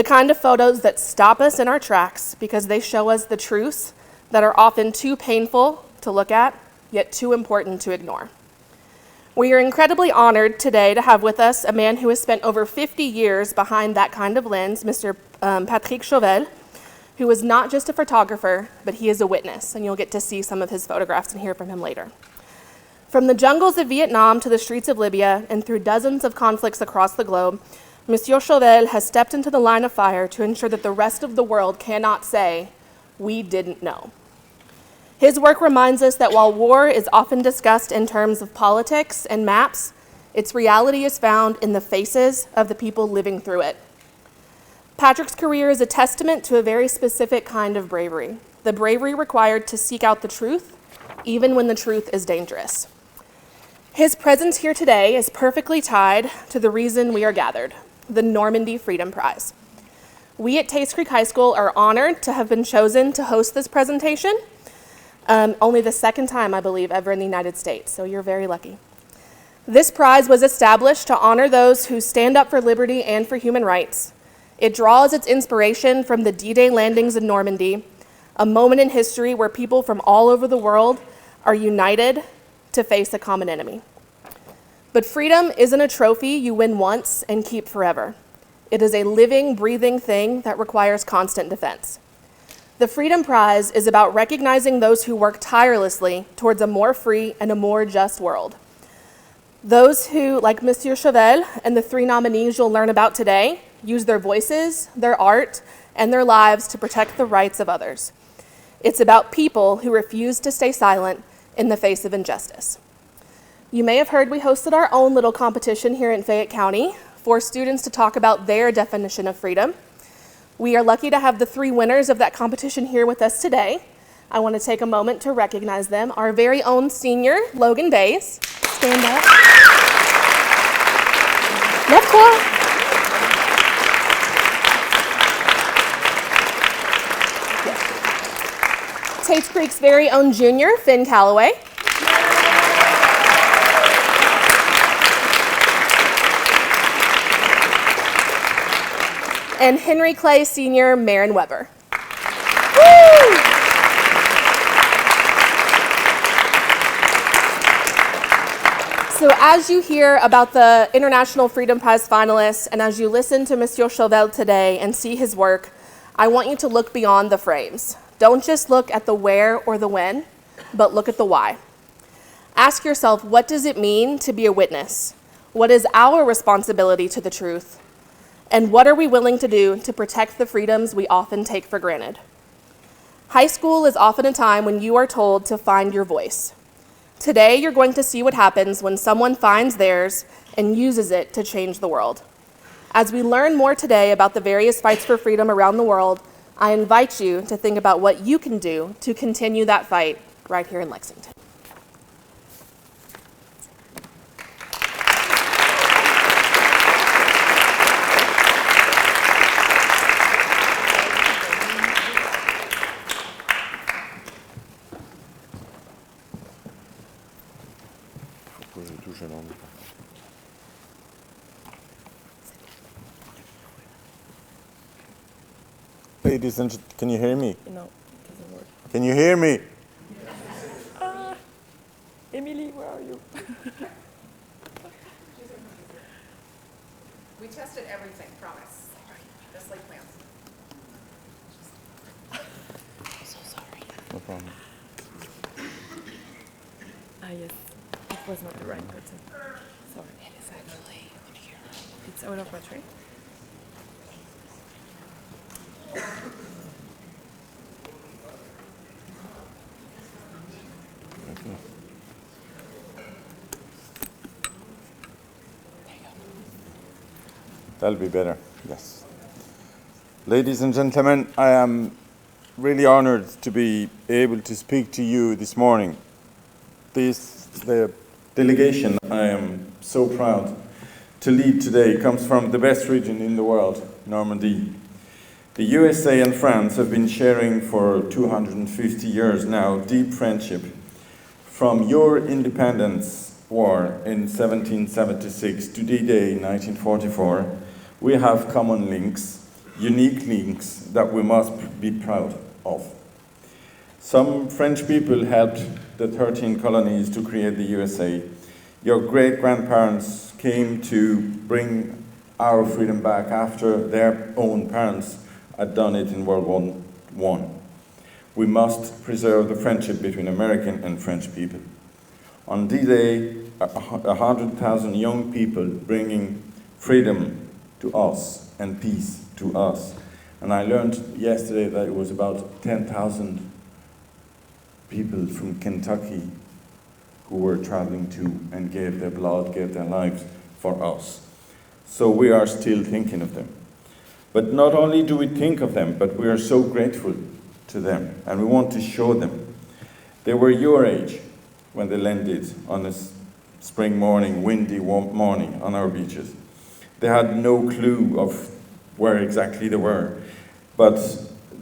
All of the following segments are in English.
The kind of photos that stop us in our tracks because they show us the truths that are often too painful to look at, yet too important to ignore. We are incredibly honored today to have with us a man who has spent over 50 years behind that kind of lens, Mr. Patrick Chauvel, who is not just a photographer, but he is a witness, and you'll get to see some of his photographs and hear from him later. From the jungles of Vietnam to the streets of Libya and through dozens of conflicts across the globe, Monsieur Chauvel has stepped into the line of fire to ensure that the rest of the world cannot say, "We didn't know." His work reminds us that while war is often discussed in terms of politics and maps, its reality is found in the faces of the people living through it. Patrick's career is a testament to a very specific kind of bravery, the bravery required to seek out the truth, even when the truth is dangerous. His presence here today is perfectly tied to the reason we are gathered, the Normandy Freedom Prize. We at Taste Creek High School are honored to have been chosen to host this presentation, only the second time, I believe, ever in the United States, so you're very lucky. This prize was established to honor those who stand up for liberty and for human rights. It draws its inspiration from the D-Day landings in Normandy, a moment in history where people from all over the world are united to face a common enemy. But freedom isn't a trophy you win once and keep forever. It is a living, breathing thing that requires constant defense. The Freedom Prize is about recognizing those who work tirelessly towards a more free and a more just world. Those who, like Monsieur Chauvel and the three nominees you'll learn about today, use their voices, their art, and their lives to protect the rights of others. It's about people who refuse to stay silent in the face of injustice. You may have heard we hosted our own little competition here in Fayette County for students to talk about their definition of freedom. We are lucky to have the three winners of that competition here with us today. I want to take a moment to recognize them. Our very own senior, Logan Bays. Stand up. Lève-toi. Tate's Creek's very own junior, Finn Calloway. And Henry Clay Senior, Marin Weber. Woo! So as you hear about the International Freedom Prize finalists, and as you listen to Monsieur Chauvel today and see his work, I want you to look beyond the frames. Don't just look at the where or the when, but look at the why. Ask yourself, what does it mean to be a witness? What is our responsibility to the truth? And what are we willing to do to protect the freedoms we often take for granted? High school is often a time when you are told to find your voice. Today, you're going to see what happens when someone finds theirs and uses it to change the world. As we learn more today about the various fights for freedom around the world, I invite you to think about what you can do to continue that fight right here in Lexington. Ladies and gentlemen, can you hear me? No, it doesn't work. Can you hear me? Emily, where are you? We tested everything, promise. Just like plants. So sorry. No problem. Yes, it was not the right button. Sorry. It is actually on here. It's out of battery. That'll be better, yes. Ladies and gentlemen, I am really honored to be able to speak to you this morning. The delegation I am so proud to lead today comes from the best region in the world, Normandy. The USA and France have been sharing for 250 years now deep friendship. From your independence war in 1776 to D-Day in 1944, we have common links, unique links that we must be proud of. Some French people helped the 13 colonies to create the USA. Your great-grandparents came to bring our freedom back after their own parents had done it in World War I. We must preserve the friendship between American and French people. On D-Day, 100,000 young people bringing freedom to us and peace to us. And I learned yesterday that it was about 10,000 people from Kentucky who were traveling to and gave their blood, gave their lives for us. So we are still thinking of them. But not only do we think of them, but we are so grateful to them, and we want to show them. They were your age when they landed on a spring morning, windy morning on our beaches. They had no clue of where exactly they were, but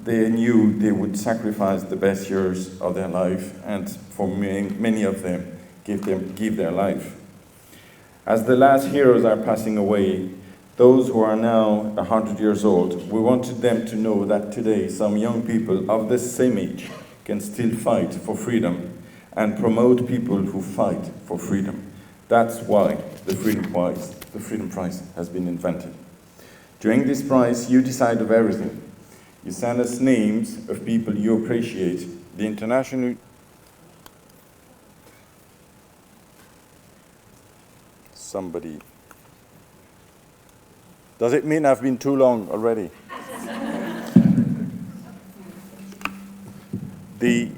they knew they would sacrifice the best years of their life, and for many of them, give their life. As the last heroes are passing away, those who are now 100 years old, we wanted them to know that today some young people of the same age can still fight for freedom and promote people who fight for freedom. That's why the Freedom Prize has been invented. During this prize, you decide of everything. You send us names of people you appreciate. The international... Somebody... Does it mean I've been too long already? The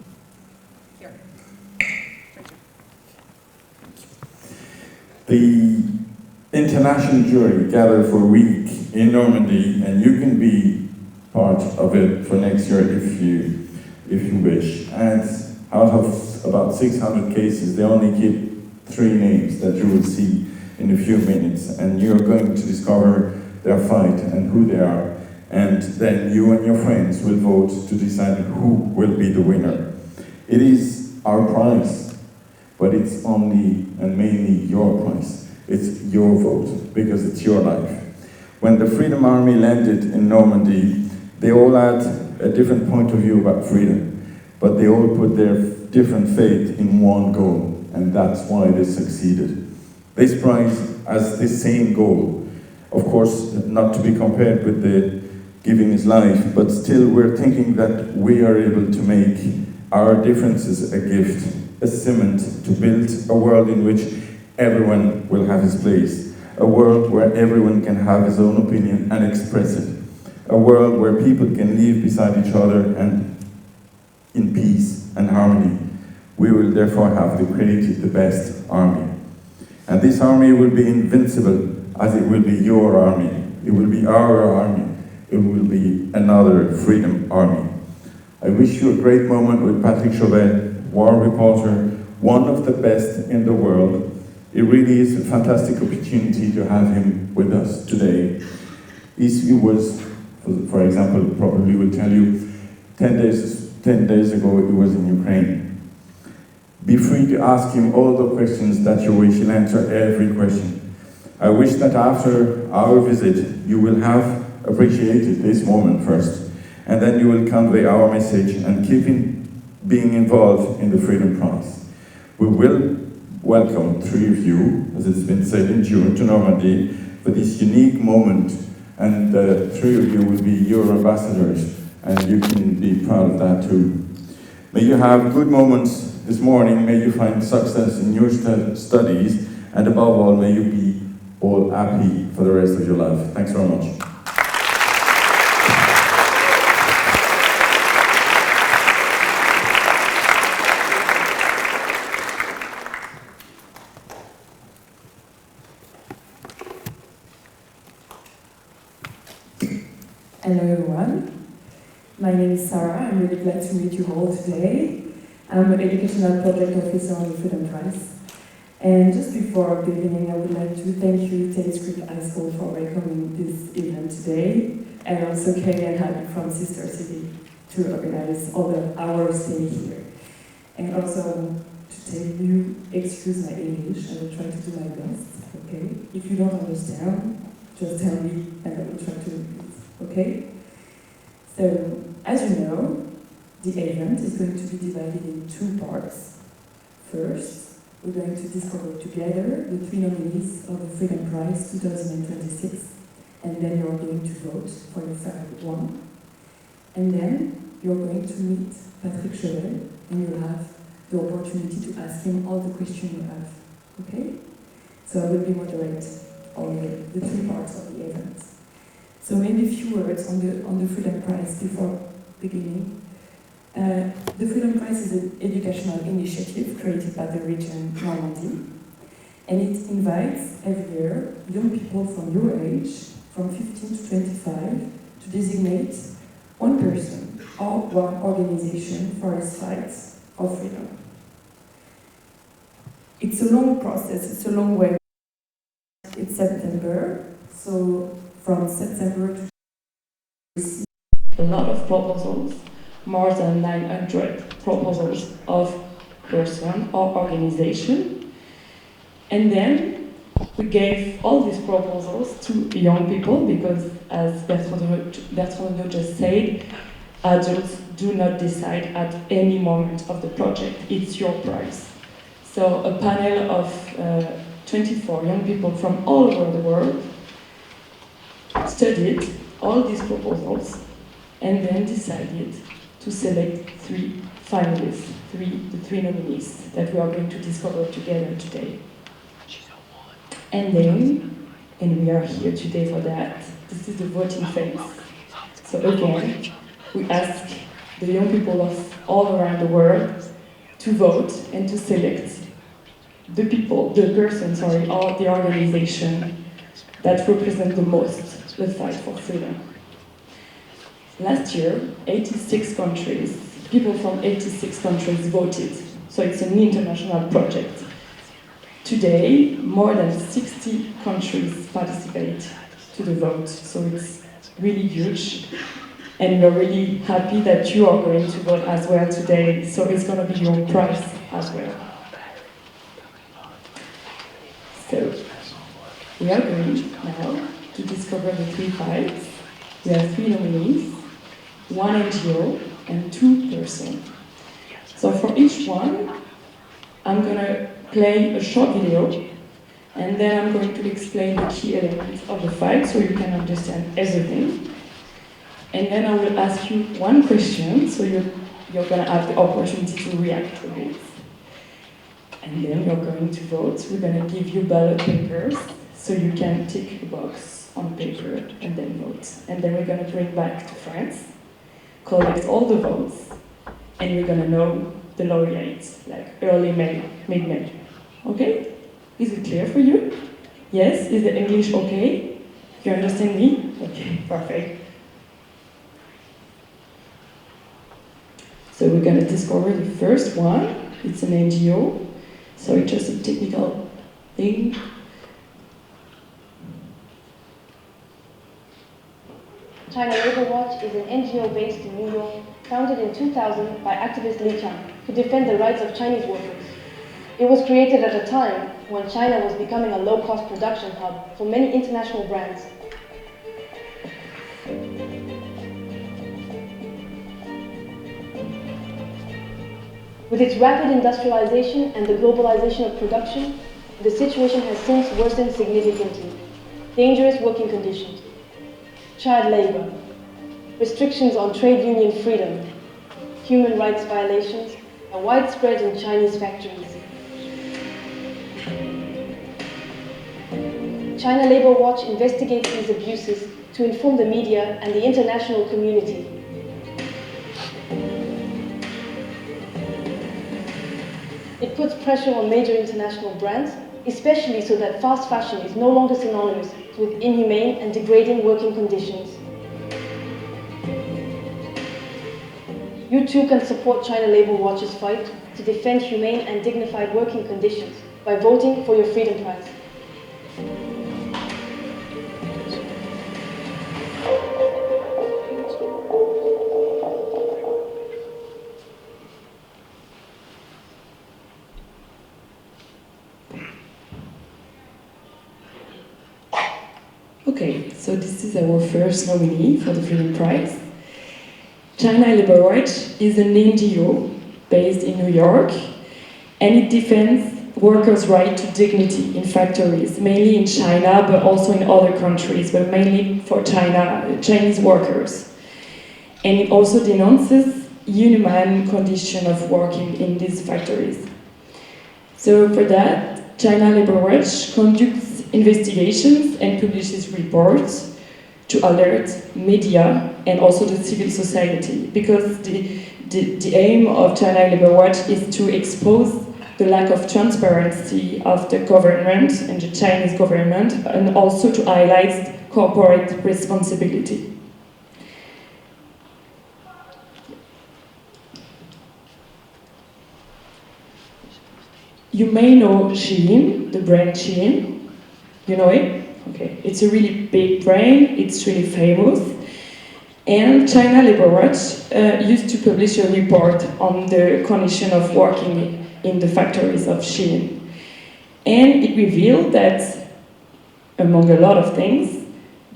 international jury gathered for a week in Normandy, and you can be part of it for next year if you wish. And out of about 600 cases, they only keep 3 names that you will see in a few minutes, and you're going to discover their fight and who they are, and then you and your friends will vote to decide who will be the winner. It is our prize, but it's only and mainly your prize. It's your vote, because it's your life. When the Freedom Army landed in Normandy, they all had a different point of view about freedom, but they all put their different faith in one goal, and that's why they succeeded. This prize has the same goal. Of course, not to be compared with the giving his life, but still we're thinking that we are able to make our differences a gift, a cement to build a world in which everyone will have his place, a world where everyone can have his own opinion and express it, a world where people can live beside each other and in peace and harmony. We will therefore have created the best army. And this army will be invincible, as it will be your army. It will be our army. It will be another freedom army. I wish you a great moment with Patrick Chauvet, war reporter, one of the best in the world. It really is a fantastic opportunity to have him with us today. He was, for example, probably will tell you, 10 days ago he was in Ukraine. Be free to ask him all the questions that you wish. He'll answer every question. I wish that after our visit, you will have appreciated this moment first, and then you will convey our message and keep being involved in the Freedom Prize. We will welcome 3 of you, as it's been said in June, to Normandy for this unique moment, and 3 of you will be your ambassadors, and you can be proud of that too. May you have good moments this morning, may you find success in your studies, and above all, may you be all happy for the rest of your life. Thanks very much. Hello everyone, my name is Sarah. I'm really glad to meet you all today. I'm an educational project officer on the Freedom Prize. And just before beginning, I would like to thank you, Telescript High School, for welcoming this event today, and also Kelly and Happy from Sister City to organize all our stay here. And also to tell you, excuse my English, I will try to do my best, okay? If you don't understand, just tell me and I will try to repeat, okay? So, as you know, the event is going to be divided in two parts. First, we're going to discover together the three nominees of the Freedom Prize 2026, and then you're going to vote for your favorite one. And then you're going to meet Patrick Chevel, and you'll have the opportunity to ask him all the questions you have. Okay? So I will be moderate all the three parts of the event. So maybe a few words on the Freedom Prize before beginning. The Freedom Prize is an educational initiative created by the region Normandy, and it invites every year young people from your age, from 15 to 25, to designate one person or one organization for its fight for freedom. It's a long process, it's a long way. It's September, so from September to receive a lot of proposals, more than 900 proposals of person or organization. And then we gave all these proposals to young people because, as Bertrand just said, adults do not decide at any moment of the project. It's your prize. So a panel of 24 young people from all over the world studied all these proposals and then decided to select three finalists, the three nominees that we are going to discover together today. And we are here today for that. This is the voting phase. So again, we ask the young people of all around the world to vote and to select the person, or the organization that represent the most the fight for freedom. Last year, 86 countries, people from 86 countries voted, so it's an international project. Today, more than 60 countries participate to the vote, so it's really huge. And we're really happy that you are going to vote as well today, so it's going to be your prize as well. So, we are going now to discover the three prizes. We have three nominees, one NGO and two persons. So for each one, I'm going to play a short video, and then I'm going to explain the key elements of the fight so you can understand everything. And then I will ask you one question, so you're going to have the opportunity to react to it. And then you're going to vote. We're going to give you ballot papers, so you can tick a box on paper and then vote. And then we're going to bring back to France, collect all the votes, and we're going to know the laureates, like early May, mid-May. Okay? Is it clear for you? Yes? Is the English okay? You understand me? Okay, perfect. So we're going to discover the first one. It's an NGO. So it's just a technical thing. China Labour Watch is an NGO based in New York, founded in 2000 by activist Li Qiang, who defend the rights of Chinese workers. It was created at a time when China was becoming a low-cost production hub for many international brands. With its rapid industrialization and the globalization of production, the situation has since worsened significantly. Dangerous working conditions, child labor, restrictions on trade union freedom, human rights violations are widespread in Chinese factories. China Labour Watch investigates these abuses to inform the media and the international community. It puts pressure on major international brands, especially so that fast fashion is no longer synonymous with inhumane and degrading working conditions. You too can support China Labour Watch's fight to defend humane and dignified working conditions by voting for your Freedom Prize. Okay, so this is our first nominee for the Freedom Prize. China Labor Watch is an NGO based in New York, and it defends workers' right to dignity in factories, mainly in China, but also in other countries, but mainly for Chinese workers. And it also denounces inhuman condition of working in these factories. So for that, China Labor Watch conducts investigations and publishes reports to alert media and also the civil society, because the aim of China Labor Watch is to expose the lack of transparency of the government and the Chinese government, and also to highlight corporate responsibility. You may know Shein, the brand Shein. You know it? Okay. It's a really big brand, it's really famous. And China Labor Watch used to publish a report on the condition of working in the factories of Shein. And it revealed that, among a lot of things,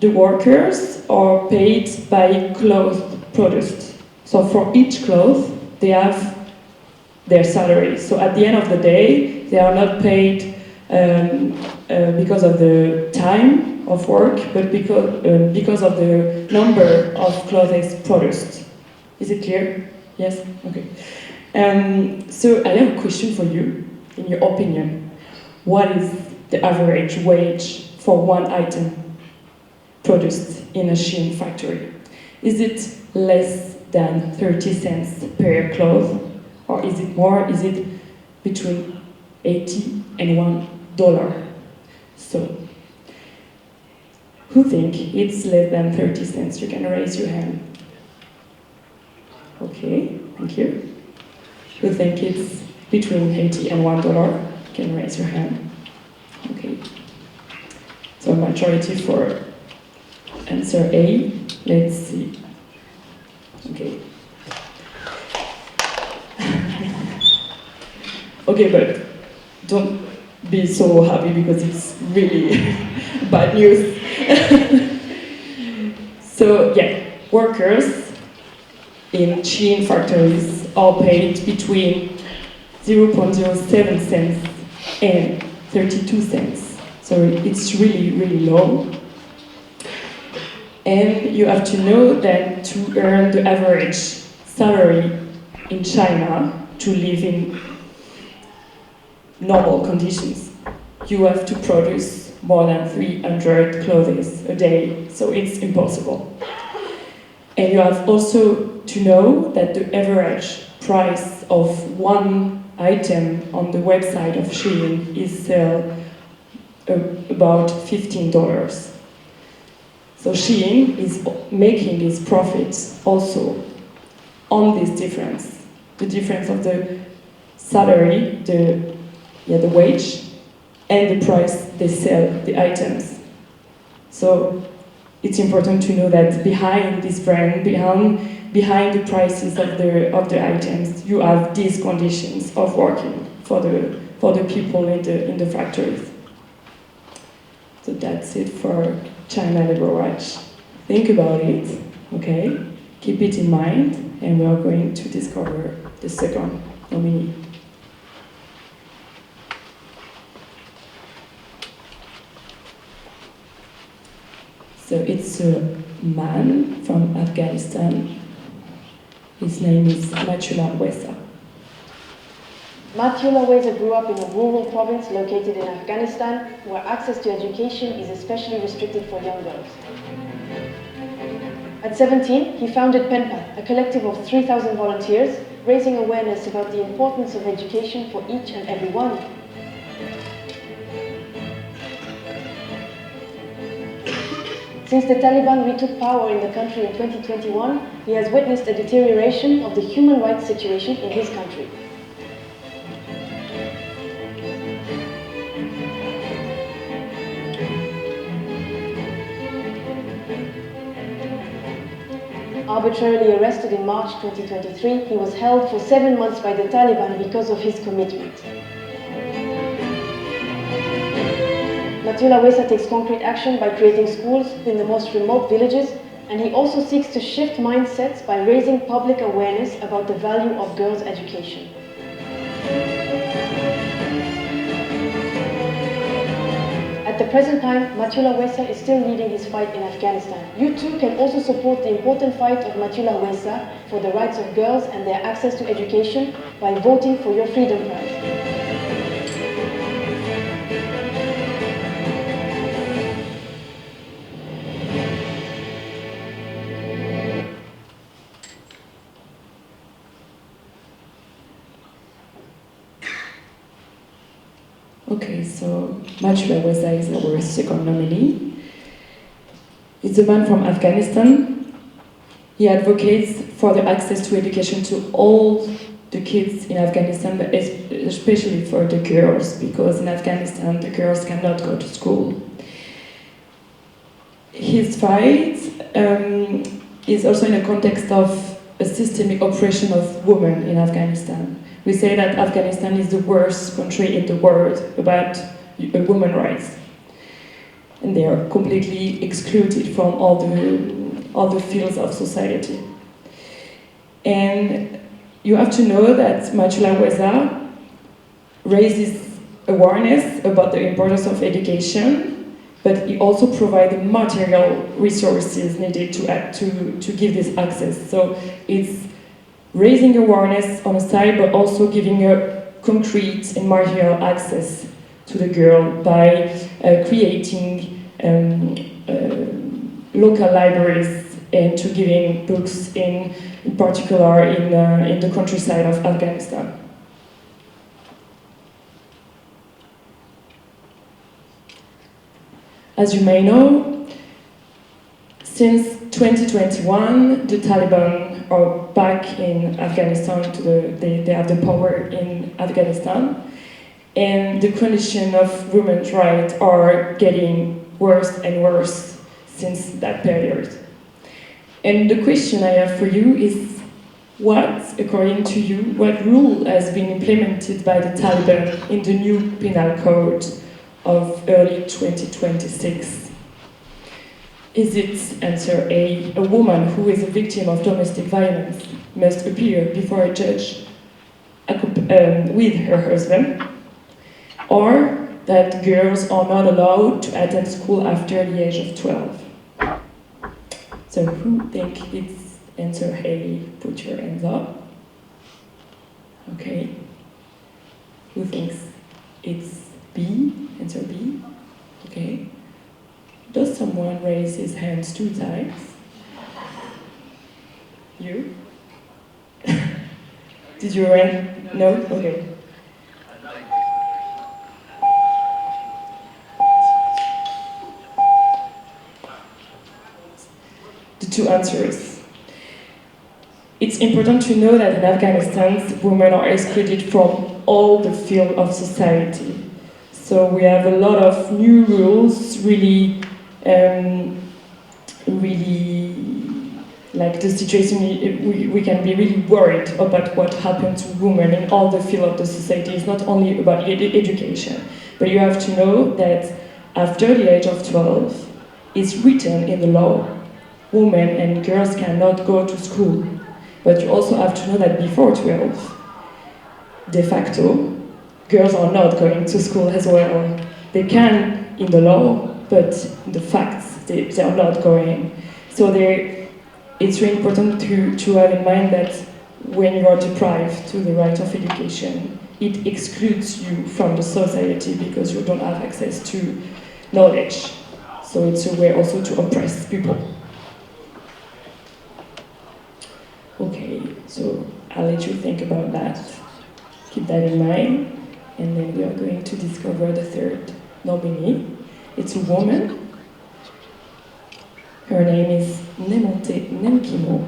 the workers are paid by cloth produced. So for each cloth, they have their salary. So at the end of the day, they are not paid because of the time of work, but because of the number of clothes produced. Is it clear? Yes? Okay. So I have a question for you. In your opinion, what is the average wage for one item produced in a Shein factory? Is it less than 30 cents per cloth? Or is it more? Is it between 80 and $1? So, who think it's less than 30 cents? You can raise your hand. Okay, thank you. Who think it's between 80 and $1? You can raise your hand. Okay. So a majority for answer A. Let's see. Okay. Okay, but don't be so happy because it's really bad news. So yeah, workers in Shein factories are paid between 0.07 cents and 32 cents. So it's really, really low. And you have to know that to earn the average salary in China, to live in normal conditions, you have to produce more than 300 clothes a day, so it's impossible. And you have also to know that the average price of one item on the website of Shein is about $15. So Shein is making its profits also on this difference, the difference of the salary, the wage, and the price they sell the items. So it's important to know that behind this brand, behind the prices of the items, you have these conditions of working for the people in the factories. So that's it for China Labor Watch. Think about it, okay? Keep it in mind, and we are going to discover the second nominee. So it's a man from Afghanistan. His name is Matula Wesa. Matula Wesa grew up in a rural province located in Afghanistan, where access to education is especially restricted for young girls. At 17, he founded PenPath, a collective of 3,000 volunteers, raising awareness about the importance of education for each and every one. Since the Taliban retook power in the country in 2021, he has witnessed a deterioration of the human rights situation in his country. Arbitrarily arrested in March 2023, he was held for 7 months by the Taliban because of his commitment. Matula Wesa takes concrete action by creating schools in the most remote villages, and he also seeks to shift mindsets by raising public awareness about the value of girls' education. At the present time, Mathieu Wessa is still leading his fight in Afghanistan. You too can also support the important fight of Mathieu Wessa for the rights of girls and their access to education by voting for your Freedom Prize. Okay, so Mathieu Wessa is our second nominee. He's a man from Afghanistan. He advocates for the access to education to all the kids in Afghanistan, but especially for the girls, because in Afghanistan the girls cannot go to school. His fight is also in a context of a systemic oppression of women in Afghanistan. We say that Afghanistan is the worst country in the world about women's rights. And they are completely excluded from all the fields of society. And you have to know that Mathieu Wessa raises awareness about the importance of education, but he also provides the material resources needed to give this access. So it's raising awareness on the side, but also giving a concrete and material access to the girl by creating local libraries and to giving books in particular in the countryside of Afghanistan. As you may know, since 2021, the Taliban are back in Afghanistan. They have the power in Afghanistan, and the condition of women's rights are getting worse and worse since that period. And the question I have for you is, what, according to you, what rule has been implemented by the Taliban in the new penal code of early 2026? Is it, answer A, a woman who is a victim of domestic violence must appear before a judge with her husband, or that girls are not allowed to attend school after the age of 12? So who think it's answer A? Put your hands up. Okay. Who thinks it's B? Answer B. Okay. Does someone raise his hands 2 times? You? Did you raise? No? Okay. The 2 answers. It's important to know that in Afghanistan, women are excluded from all the field of society. So we have a lot of new rules, really like the situation, we can be really worried about what happened to women in all the field of the society. It's not only about education, but you have to know that after the age of 12, it's written in the law, women and girls cannot go to school. But you also have to know that before 12, de facto, girls are not going to school as well. They can in the law, but the facts, they are not going. So it's really important to have in mind that when you are deprived to the right of education, it excludes you from the society because you don't have access to knowledge. So it's a way also to oppress people. Okay, so I'll let you think about that. Keep that in mind. And then we are going to discover the 3rd nominee. It's a woman. Her name is Nemonte Nenkimo.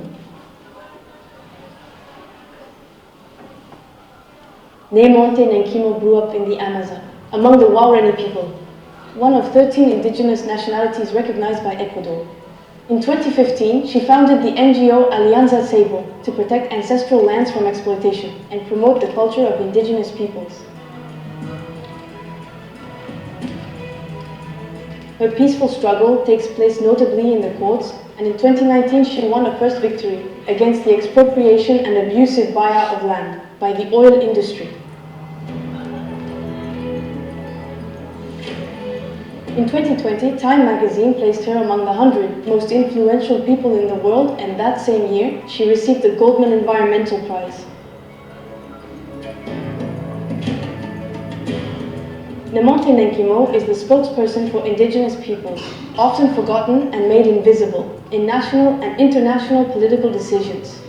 Nemonte Nenkimo grew up in the Amazon, among the Waorani people, one of 13 indigenous nationalities recognized by Ecuador. In 2015, she founded the NGO Alianza Seibo to protect ancestral lands from exploitation and promote the culture of indigenous peoples. Her peaceful struggle takes place notably in the courts and in 2019 she won her first victory against the expropriation and abusive buyout of land by the oil industry. In 2020, Time magazine placed her among the 100 most influential people in the world, and that same year, she received the Goldman Environmental Prize. Nemonte Nenkimo is the spokesperson for indigenous peoples, often forgotten and made invisible in national and international political decisions.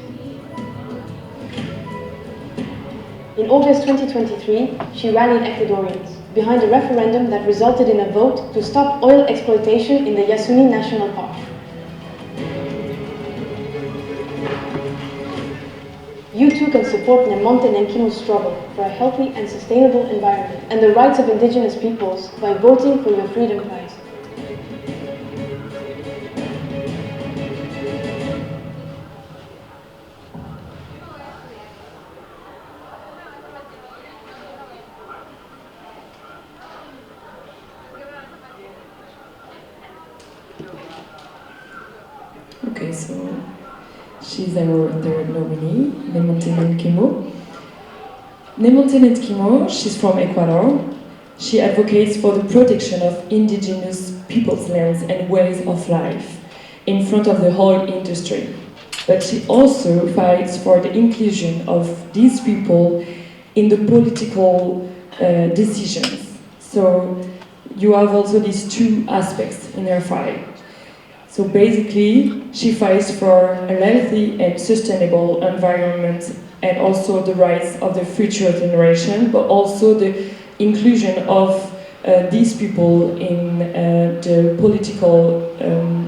In August 2023, she rallied Ecuadorians behind a referendum that resulted in a vote to stop oil exploitation in the Yasuni National Park. You too can support Nemonte Nenkimo's struggle for a healthy and sustainable environment and the rights of indigenous peoples by voting for your Freedom Prize. Okay, so she's our third nominee, Nemonte Nenkimo. Nemonte Nenkimo, she's from Ecuador. She advocates for the protection of indigenous people's lands and ways of life in front of the oil industry. But she also fights for the inclusion of these people in the political decisions. So you have also these two aspects in her fight. So basically, she fights for a healthy and sustainable environment and also the rights of the future generation, but also the inclusion of these people in the political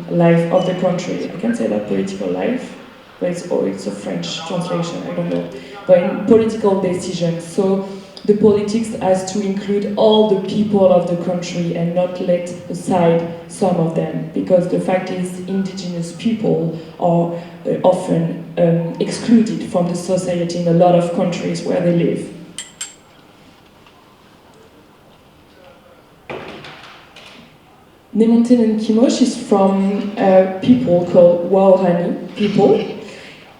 life of the country. I can say that political life, but it's a French translation, I don't know. But in political decisions. So the politics has to include all the people of the country and not let aside some of them, because the fact is indigenous people are often excluded from the society in a lot of countries where they live. Nemonte Nenkimo, she's from people called Waorani people,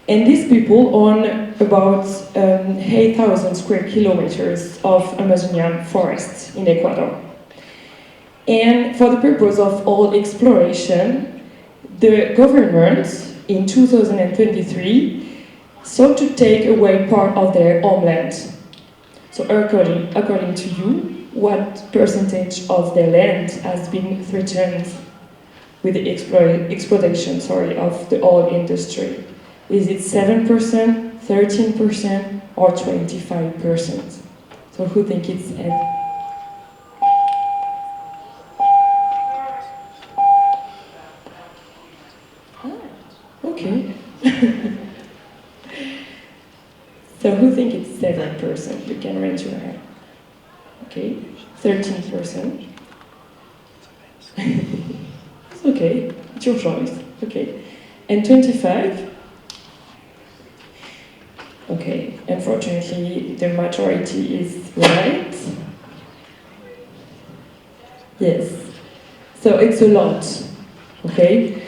and these people own about 8,000 square kilometers of Amazonian forests in Ecuador. And for the purpose of oil exploration, the government in 2023 sought to take away part of their homeland. So according to you, what percentage of their land has been threatened with the exploitation of the oil industry? Is it 7%, 13%, or 25%? So who think it's okay. So who think it's 7%? You can raise your hand. Okay, 13%. It's okay, it's your choice. Okay, and 25%? Okay, unfortunately, the majority is right. Yes, so it's a lot, okay?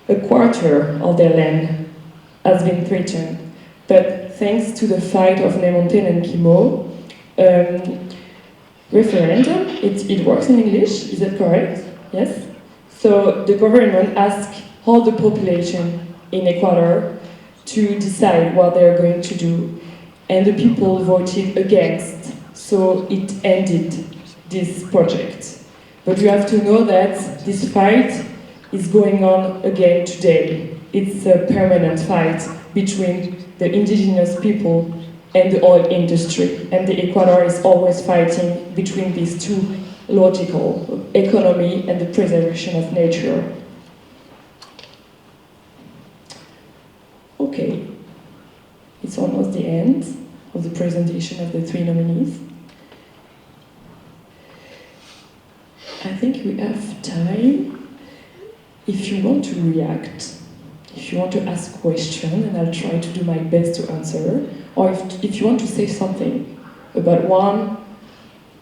A quarter of their land has been threatened, but thanks to the fight of Nemonte Nenkimo, referendum, it works in English, is that correct? Yes? So the government asked all the population in Ecuador to decide what they're going to do, and the people voted against, so it ended this project. But you have to know that this fight is going on again today. It's a permanent fight between the indigenous people and the oil industry, and the Ecuador is always fighting between these two logical, economy and the preservation of nature. Okay, it's almost the end of the presentation of the three nominees. I think we have time. If you want to react, if you want to ask questions, and I'll try to do my best to answer, or if you want to say something about one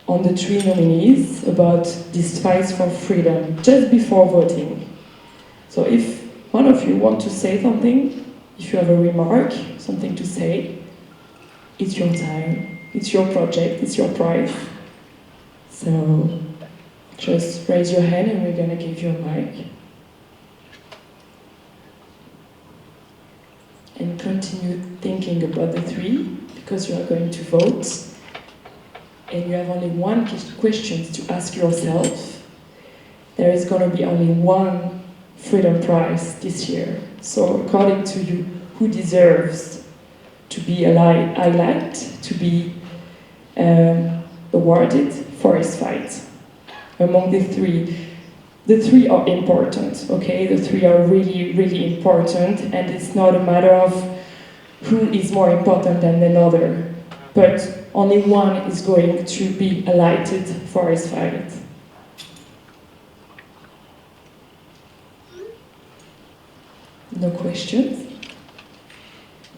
on the three nominees, about this fight for freedom, just before voting. So if one of you want to say something, if you have a remark, something to say, it's your time, it's your project, it's your prize. So just raise your hand and we're going to give you a mic. And continue thinking about the three, because you are going to vote. And you have only one question to ask yourself. There is going to be only one Freedom Prize this year. So according to you, who deserves to be highlighted, to be awarded for his fight? Among the three are important, okay? The three are really, really important, and it's not a matter of who is more important than another, but only one is going to be highlighted for his fight. No questions?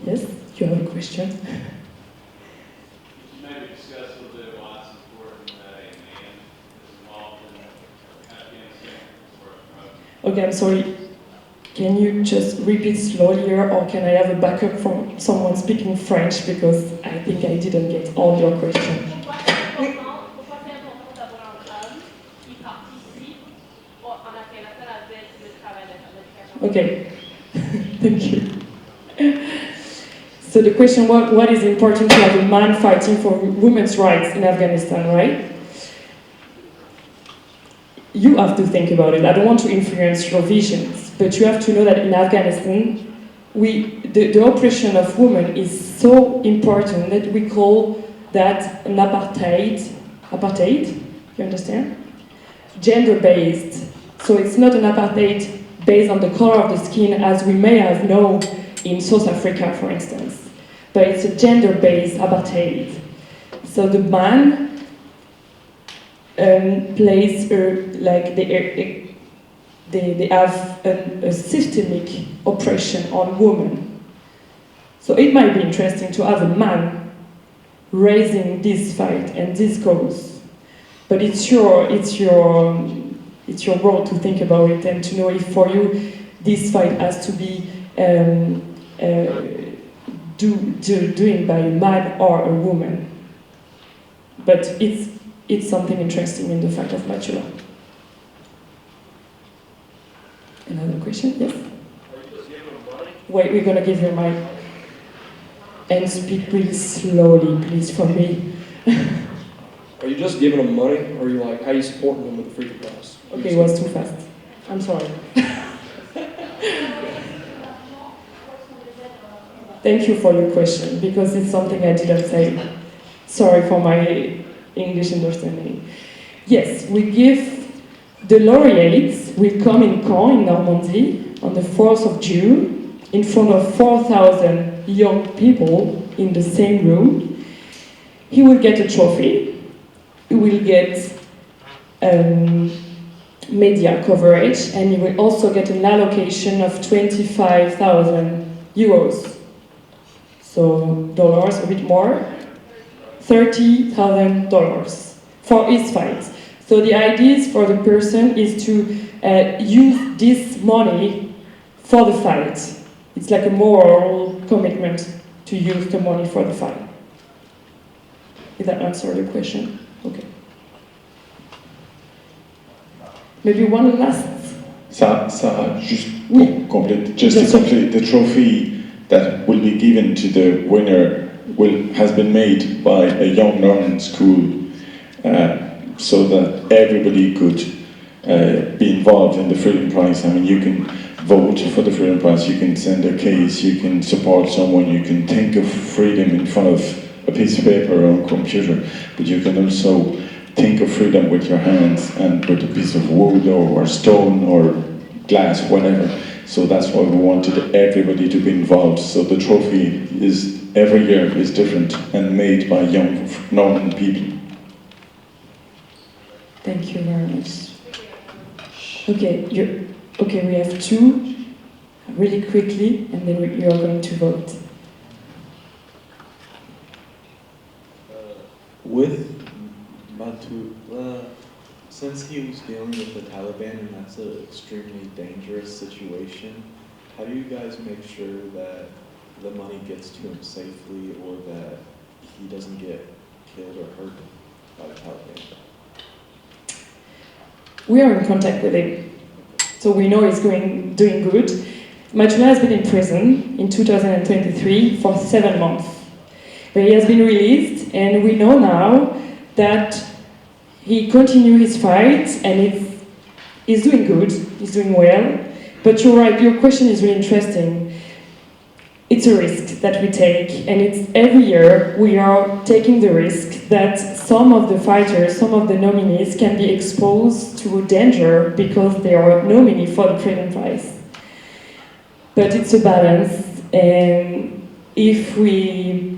Yes, you have a question? Maybe discuss a little bit why it's important that a man is involved in Afghanistan. Okay, I'm sorry. Can you just repeat slowly, or can I have a backup from someone speaking French, because I think I didn't get all your questions. Okay, thank you. So the question was, what is important to have a man fighting for women's rights in Afghanistan, right? You have to think about it. I don't want to influence your visions, but you have to know that in Afghanistan, the oppression of women is so important that we call that an apartheid. Apartheid, you understand? Gender-based. So it's not an apartheid based on the color of the skin, as we may have known in South Africa, for instance. But it's a gender-based apartheid. So the man plays like they have a systemic oppression on women. So it might be interesting to have a man raising this fight and this cause, but it's your role to think about it and to know if for you this fight has to be doing by a man or a woman. But it's something interesting in the fight of Matura. Another question? Yes? Wait, we're going to give you a mic. And speak really slowly, please, for me. Are you just giving them money, or are you like, how are you supporting them with the Freedom Prize? Okay, it was too fast. I'm sorry. Thank you for your question, because it's something I didn't say. Sorry for my English understanding. Yes, we give the laureates will come in Caen in Normandy on the 4th of June in front of 4,000 young people in the same room. He will get a trophy. He will get media coverage, and he will also get an allocation of 25,000 euros. So dollars, a bit more. $30,000 for his fight. So the idea is for the person is to use this money for the fight. It's like a moral commitment to use the money for the fight. Did that answer the question? Okay. Maybe one last. Sarah, just to complete the trophy that will be given to the winner has been made by a young Norman school, so that everybody could be involved in the Freedom Prize. I mean, you can vote for the Freedom Prize, you can send a case, you can support someone, you can think of freedom in front of a piece of paper or a computer, but you can also think of freedom with your hands and with a piece of wood or stone or glass, whatever. So that's why we wanted everybody to be involved. So the trophy is every year is different and made by young Norman people. Thank you very much. Okay, we have two, really quickly, and then you are going to vote. With Matua, since he was dealing with the Taliban, and that's an extremely dangerous situation, how do you guys make sure that the money gets to him safely, or that he doesn't get killed or hurt by the Taliban? We are in contact with him, so we know he's doing good. Matula has been in prison in 2023 for 7 months, but he has been released, and we know now that he continued his fight, and he's doing good, he's doing well. But you're right, your question is really interesting. It's a risk that we take, and it's every year we are taking the risk that some of the fighters, some of the nominees can be exposed to danger because they are nominee for the Freedom Prize. But it's a balance, and if we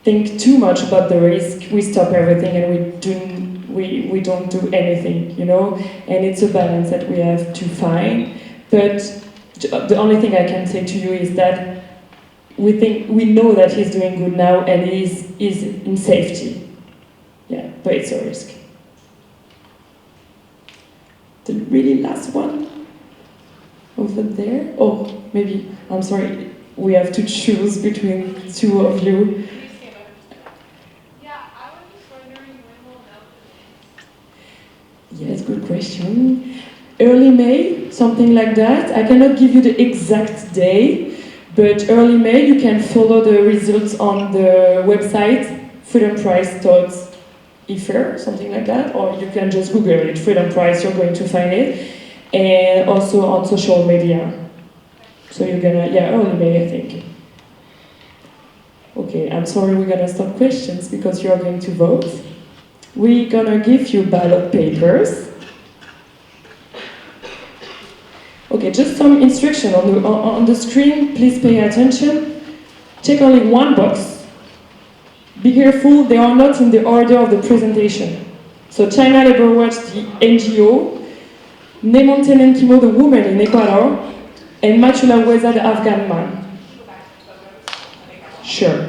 think too much about the risk, we stop everything and we don't do anything, you know? And it's a balance that we have to find. But the only thing I can say to you is that we know that he's doing good now and he's in safety. Yeah, but it's a risk. The really last one over there. Oh, maybe, I'm sorry, we have to choose between two of you. Yeah, I was just wondering when we'll know. Yes, good question. Early May, something like that. I cannot give you the exact day, but early May you can follow the results on the website freedomprize.ifr, something like that, or you can just Google it, Freedom Prize, you're going to find it, and also on social media. So you're gonna, yeah, early May I think. Okay, I'm sorry we're gonna stop questions because you are going to vote. We're gonna give you ballot papers. Okay, just some instruction on the screen, please pay attention. Check only one box. Be careful, they are not in the order of the presentation. So China Labor Watch, the NGO, Nemonten Kimo, the woman in Ecuador, and Matula Weza, the Afghan man. Sure.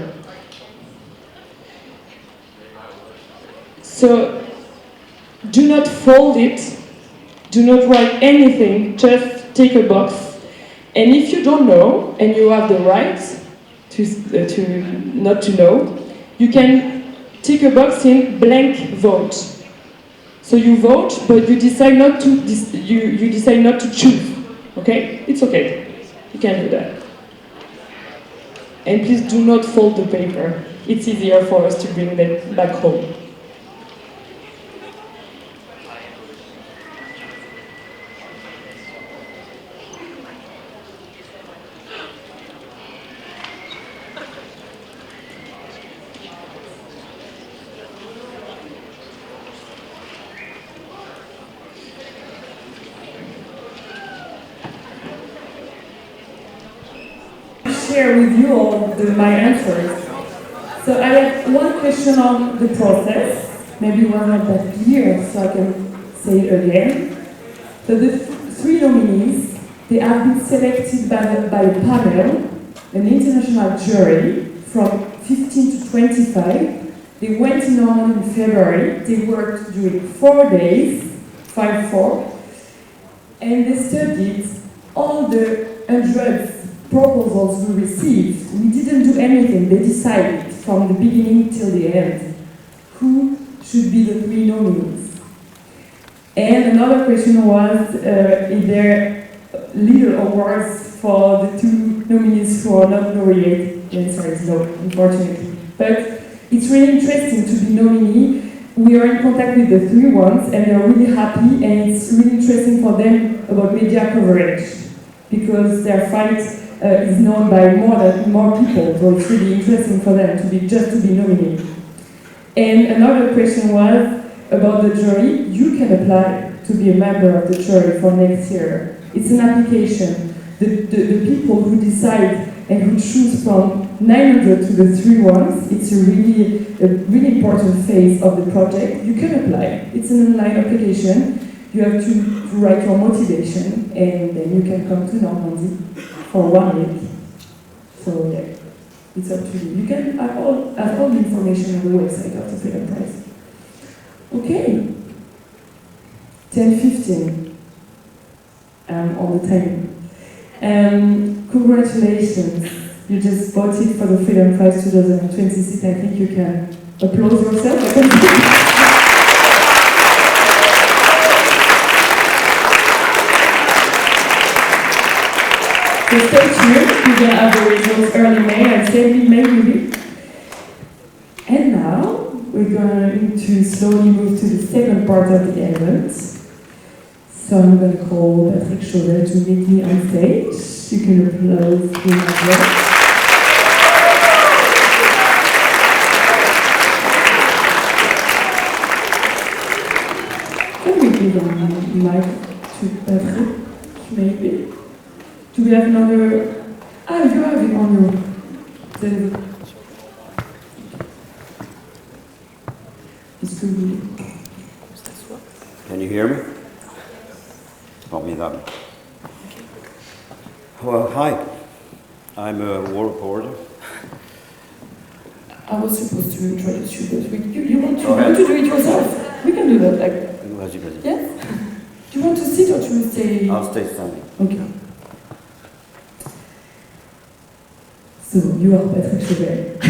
So, do not fold it, do not write anything, just take a box, and if you don't know, and you have the right to not to know, you can tick a box in blank vote. So you vote, but you decide not to you decide not to choose. Okay, it's okay. You can do that. And please do not fold the paper. It's easier for us to bring that back home. Share with you all my answers. So I have one question on the process. Maybe we're not that clear, so I can say it again. So the three nominees, they have been selected by a panel, an international jury from 15 to 25. They went in Normandy in February. They worked during 4 days, 5-4, and they studied all the 100 proposals we received. We didn't do anything. They decided from the beginning till the end who should be the three nominees. And another question was, is there little awards for the two nominees who are not laureate? The answer is no, unfortunately. But it's really interesting to be nominee. We are in contact with the three ones, and they're really happy, and it's really interesting for them about media coverage, because their fight is known by more people, so it's really interesting for them to be nominated. And another question was about the jury. You can apply to be a member of the jury for next year. It's an application. The people who decide and who choose from 900 to the three ones, it's a really important phase of the project. You can apply. It's an online application. You have to write your motivation, and then you can come to Normandy for 1 week. So yeah, it's up to you. You can have all the information on the website of the Freedom Prize. Okay, 10:15. On the time. Congratulations. You just voted for the Freedom Prize 2026. I think you can applaud yourself. So stay tuned. We're going to have the results early May and say May maybe. And now we're going to slowly move to the second part of the event. So I'm going to call Patrick Chauvet to meet me on stage. You can applaud him as well. Can we give a mic to Patrick, maybe? Do we have another? Ah, you have it on your. Can you hear me? Formidable. Well, hi. I'm a war reporter. I was supposed to introduce you, but you want to do it yourself? We can do that. Vas-y, vas-y. Yes? Do you want to sit or to stay? I'll stay standing. Okay. So, you are Patrick Chauvet.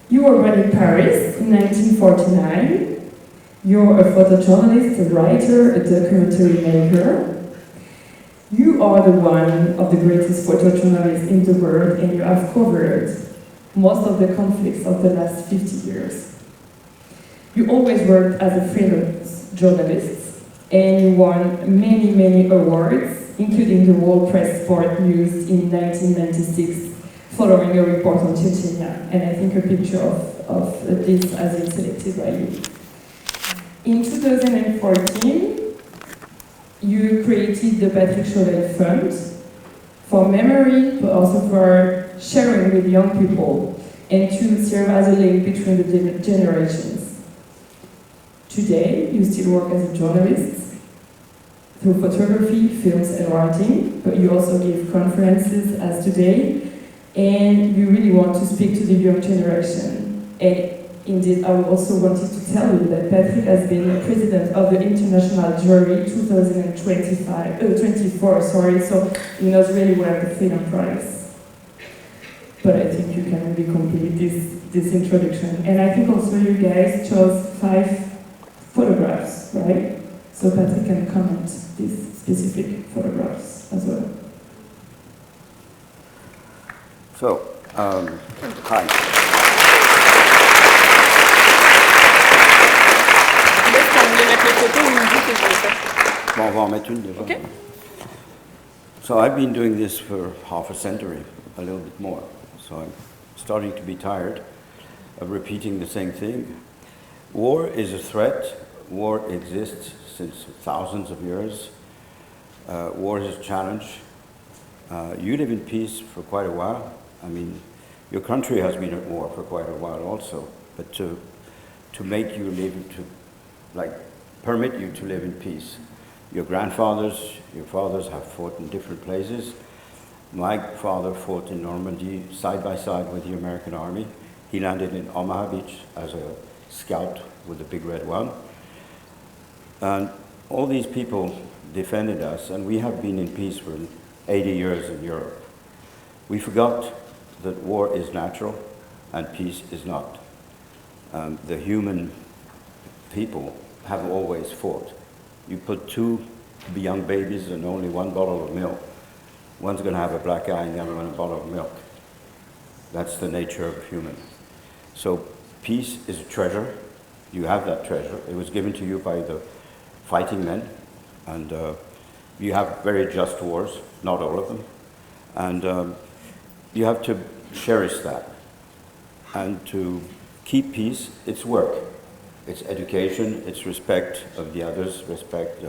You were born in Paris in 1949. You're a photojournalist, a writer, a documentary maker. You are the one of the greatest photojournalists in the world, and you have covered most of the conflicts of the last 50 years. You always worked as a freelance journalist, and you won many, many awards, including the World Press Sport News in 1996, following a report on Chechnya, and I think a picture of this has been selected by you. In 2014, you created the Patrick Chauvet Fund for memory, but also for sharing with young people and to serve as a link between the generations. Today, you still work as a journalist through photography, films, and writing, but you also give conferences as today, and you really want to speak to the young generation. And indeed, I also wanted to tell you that Patrick has been president of the International Jury 2024, so he knows really well the Freedom Prize. But I think you can really complete this introduction. And I think also you guys chose 5 photographs, right? So Patrick can comment these specific photographs as well. So, hi. Bon, on va en mettre une devant. Okay. So I've been doing this for half a century, a little bit more. So I'm starting to be tired of repeating the same thing. War is a threat. War exists since thousands of years. War is a challenge. You live in peace for quite a while. I mean, your country has been at war for quite a while also. But to make you live, permit you to live in peace. Your grandfathers, your fathers have fought in different places. My father fought in Normandy side by side with the American Army. He landed in Omaha Beach as a scout with the Big Red One. And all these people defended us, and we have been in peace for 80 years in Europe. We forgot that war is natural and peace is not. The human people have always fought. You put 2 young babies and only 1 bottle of milk. One's going to have a black eye and the other one a bottle of milk. That's the nature of a human. So peace is a treasure. You have that treasure. It was given to you by the fighting men. And you have very just wars, not all of them. And you have to cherish that. And to keep peace, it's work. It's education, it's respect of the others, respect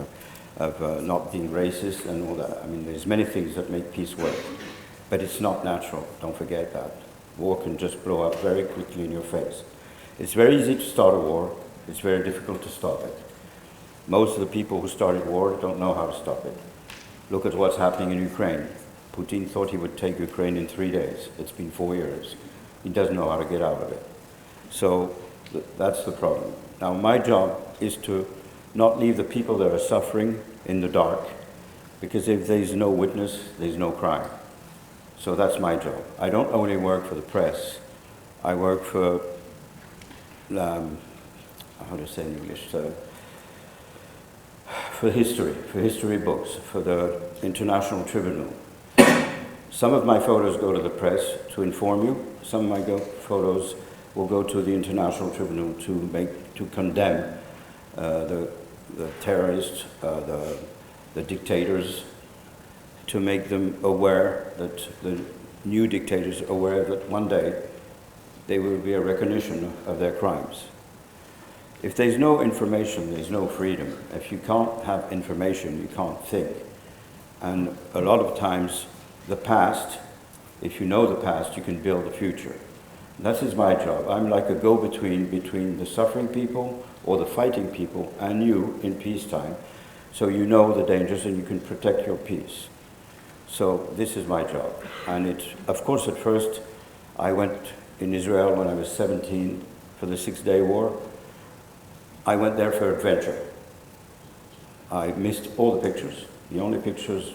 of not being racist and all that. I mean, there's many things that make peace work. But it's not natural, don't forget that. War can just blow up very quickly in your face. It's very easy to start a war. It's very difficult to stop it. Most of the people who started war don't know how to stop it. Look at what's happening in Ukraine. Putin thought he would take Ukraine in 3 days. It's been 4 years. He doesn't know how to get out of it. So that's the problem. Now my job is to not leave the people that are suffering in the dark, Because if there's no witness, there's no crime. So that's my job. I don't only work for the press. I work for, how to say in English, for history books, for the International Tribunal. Some of my photos go to the press to inform you. Some of my photos will go to the International Tribunal to condemn the terrorists, the dictators, to make them aware that the new dictators aware that one day there will be a recognition of their crimes. If there's no information, there's no freedom. If you can't have information, you can't think. And a lot of times, the past, if you know the past, you can build the future. That is my job. I'm like a go-between between the suffering people or the fighting people and you in peacetime, so you know the dangers and you can protect your peace. So this is my job. And of course, at first, I went in Israel when I was 17 for the 6-day war. I went there for adventure. I missed all the pictures. The only pictures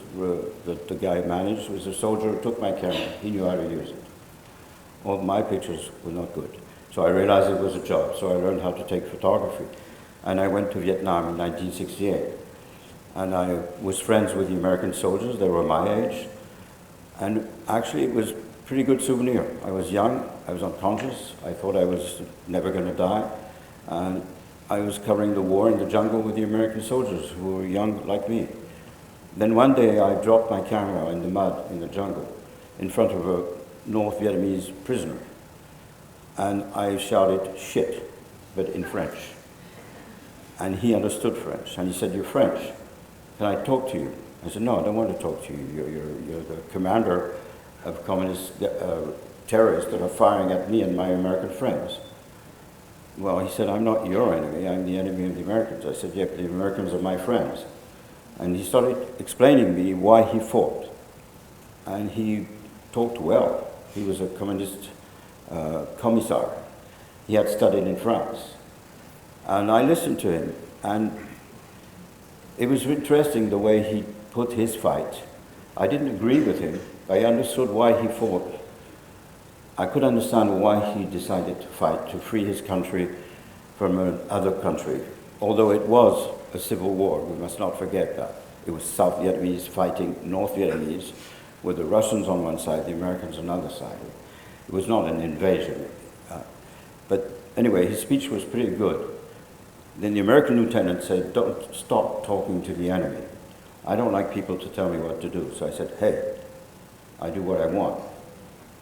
that the guy managed was a soldier who took my camera. He knew how to use it. All my pictures were not good. So I realized it was a job. So I learned how to take photography. And I went to Vietnam in 1968. And I was friends with the American soldiers. They were my age. And actually, it was a pretty good souvenir. I was young. I was unconscious. I thought I was never going to die. And I was covering the war in the jungle with the American soldiers who were young like me. Then one day I dropped my camera in the mud in the jungle in front of a North Vietnamese prisoner. And I shouted, "Shit," but in French. And he understood French. And he said, "You're French. Can I talk to you?" I said, "No, I don't want to talk to you. You're the commander of communist terrorists that are firing at me and my American friends." Well, he said, "I'm not your enemy. I'm the enemy of the Americans." I said, "Yeah, but the Americans are my friends." And he started explaining me why he fought. And he talked well. He was a communist commissar. He had studied in France. And I listened to him. And it was interesting the way he put his fight. I didn't agree with him. I understood why he fought. I could understand why he decided to fight, to free his country from another country. Although it was a civil war, we must not forget that. It was South Vietnamese fighting North Vietnamese, with the Russians on one side, the Americans on the other side. It was not an invasion. But anyway, his speech was pretty good. Then the American lieutenant said, "Don't stop talking to the enemy. I don't like people to tell me what to do." So I said, "Hey, I do what I want."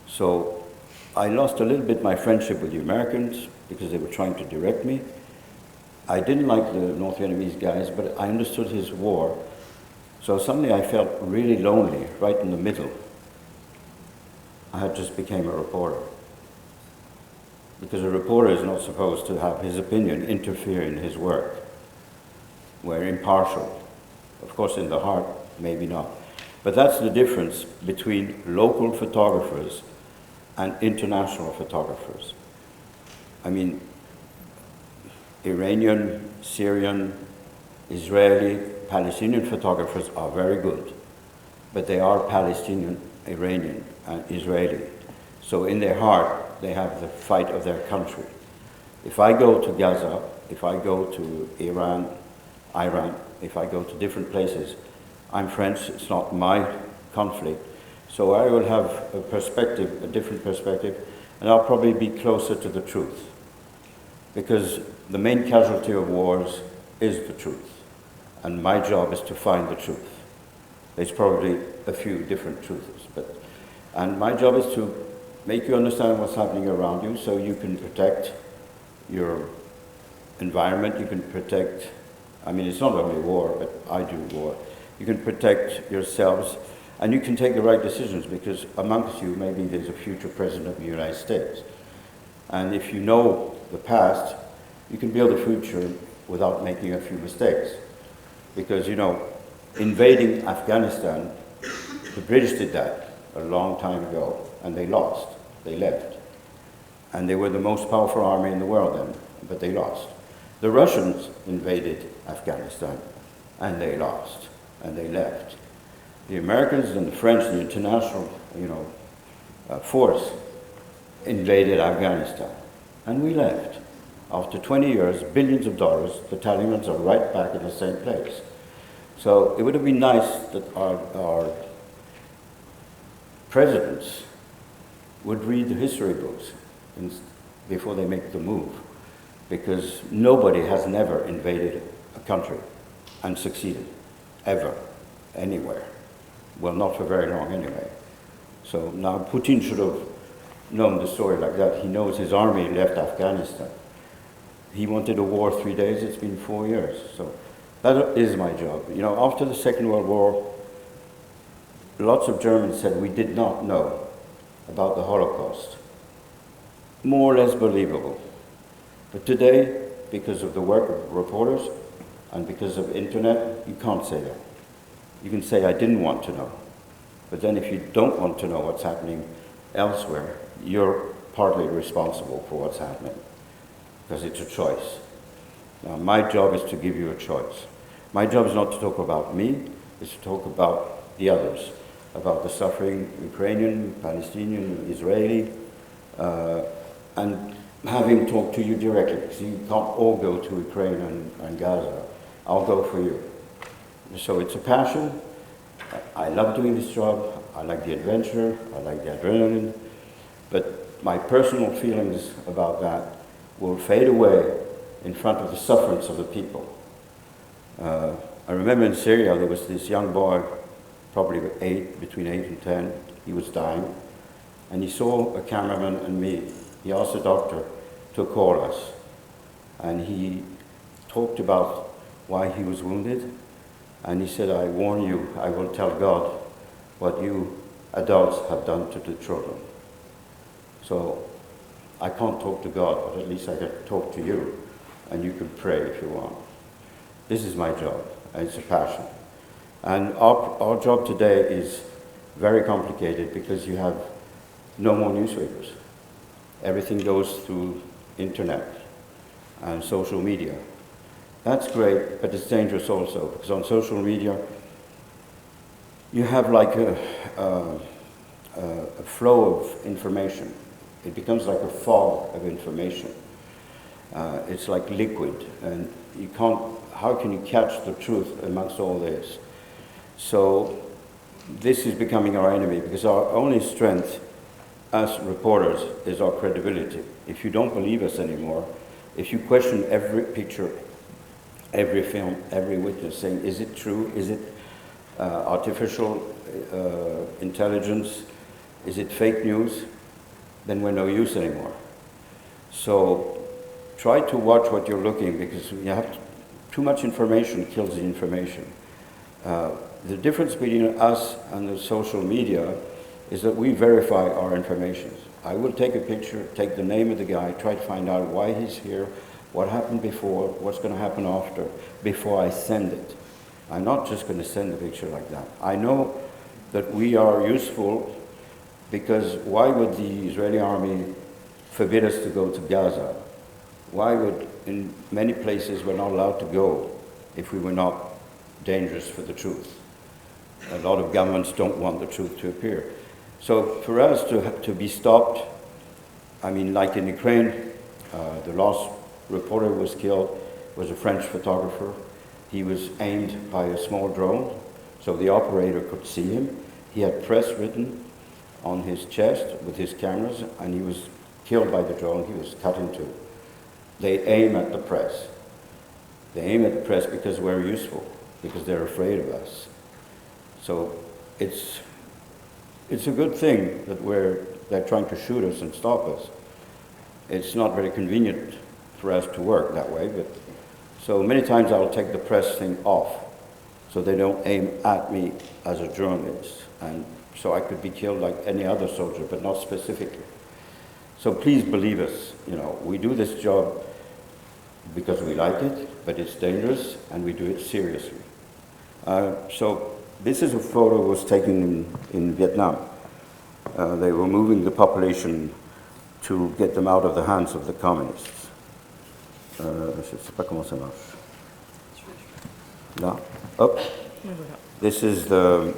So I lost a little bit my friendship with the Americans because they were trying to direct me. I didn't like the North Vietnamese guys, but I understood his war. So suddenly I felt really lonely, right in the middle. I had just became a reporter. Because a reporter is not supposed to have his opinion interfere in his work. We're impartial. Of course, in the heart, maybe not. But that's the difference between local photographers and international photographers. I mean, Iranian, Syrian, Israeli, Palestinian photographers are very good, but they are Palestinian, Iranian, and Israeli. So in their heart, they have the fight of their country. If I go to Gaza, if I go to Iran, if I go to different places, I'm French, it's not my conflict. So I will have a perspective, a different perspective, and I'll probably be closer to the truth. Because the main casualty of wars is the truth. And my job is to find the truth. There's probably a few different truths, and my job is to make you understand what's happening around you so you can protect your environment, you can protect, I mean, it's not only war, but I do war. You can protect yourselves, and you can take the right decisions, because amongst you, maybe there's a future president of the United States. And if you know the past, you can build a future without making a few mistakes. Because, you know, invading Afghanistan, the British did that a long time ago, and they lost. They left. And they were the most powerful army in the world then, but they lost. The Russians invaded Afghanistan, and they lost, and they left. The Americans and the French, the international, force invaded Afghanistan, and we left. After 20 years, billions of dollars, the Taliban are right back in the same place. So it would have been nice that our presidents would read the history books before they make the move, because nobody has never invaded a country and succeeded, ever, anywhere. Well, not for very long anyway. So now Putin should have known the story like that. He knows his army left Afghanistan. He wanted a war 3 days, it's been 4 years. So that is my job. After the Second World War, lots of Germans said we did not know about the Holocaust. More or less believable. But today, because of the work of reporters and because of internet, you can't say that. You can say, I didn't want to know. But then if you don't want to know what's happening elsewhere, you're partly responsible for what's happening, because it's a choice. Now, my job is to give you a choice. My job is not to talk about me, it's to talk about the others, about the suffering Ukrainian, Palestinian, Israeli, and having talked to you directly, because you can't all go to Ukraine and Gaza. I'll go for you. So it's a passion. I love doing this job. I like the adventure. I like the adrenaline. But my personal feelings about that will fade away in front of the sufferance of the people. I remember in Syria there was this young boy, probably between 8 and 10. He was dying, and he saw a cameraman and me. He asked the doctor to call us, and he talked about why he was wounded, and he said, I warn you, I will tell God what you adults have done to the children. So I can't talk to God, but at least I can talk to you, and you can pray if you want. This is my job, and it's a passion. And our job today is very complicated because you have no more newspapers. Everything goes through internet and social media. That's great, but it's dangerous also, because on social media you have like a flow of information. It becomes like a fog of information. It's like liquid, and you can't, how can you catch the truth amongst all this? So this is becoming our enemy, because our only strength as reporters is our credibility. If you don't believe us anymore, if you question every picture, every film, every witness, saying, is it true? Is it artificial intelligence? Is it fake news? Then we're no use anymore. So try to watch what you're looking, because you have too much information kills the information. The difference between us and the social media is that we verify our information. I will take a picture, take the name of the guy, try to find out why he's here, what happened before, what's going to happen after, before I send it. I'm not just going to send a picture like that. I know that we are useful, because why would the Israeli army forbid us to go to Gaza? Why would, in many places, we're not allowed to go if we were not dangerous for the truth? A lot of governments don't want the truth to appear. So for us to be stopped, I mean, like in Ukraine, the last reporter who was killed was a French photographer. He was aimed by a small drone, so the operator could see him. He had press written on his chest with his cameras, and he was killed by the drone. He was cut in two. They aim at the press. They aim at the press because we're useful, because they're afraid of us. So it's a good thing that they're trying to shoot us and stop us. It's not very convenient for us to work that way, but so many times I'll take the press thing off so they don't aim at me as a journalist, and so I could be killed like any other soldier, but not specifically. So please believe us, we do this job because we like it, but it's dangerous, and we do it seriously. So this is a photo that was taken in Vietnam. They were moving the population to get them out of the hands of the communists. Je ne sais pas comment ça marche. Là, up. This is the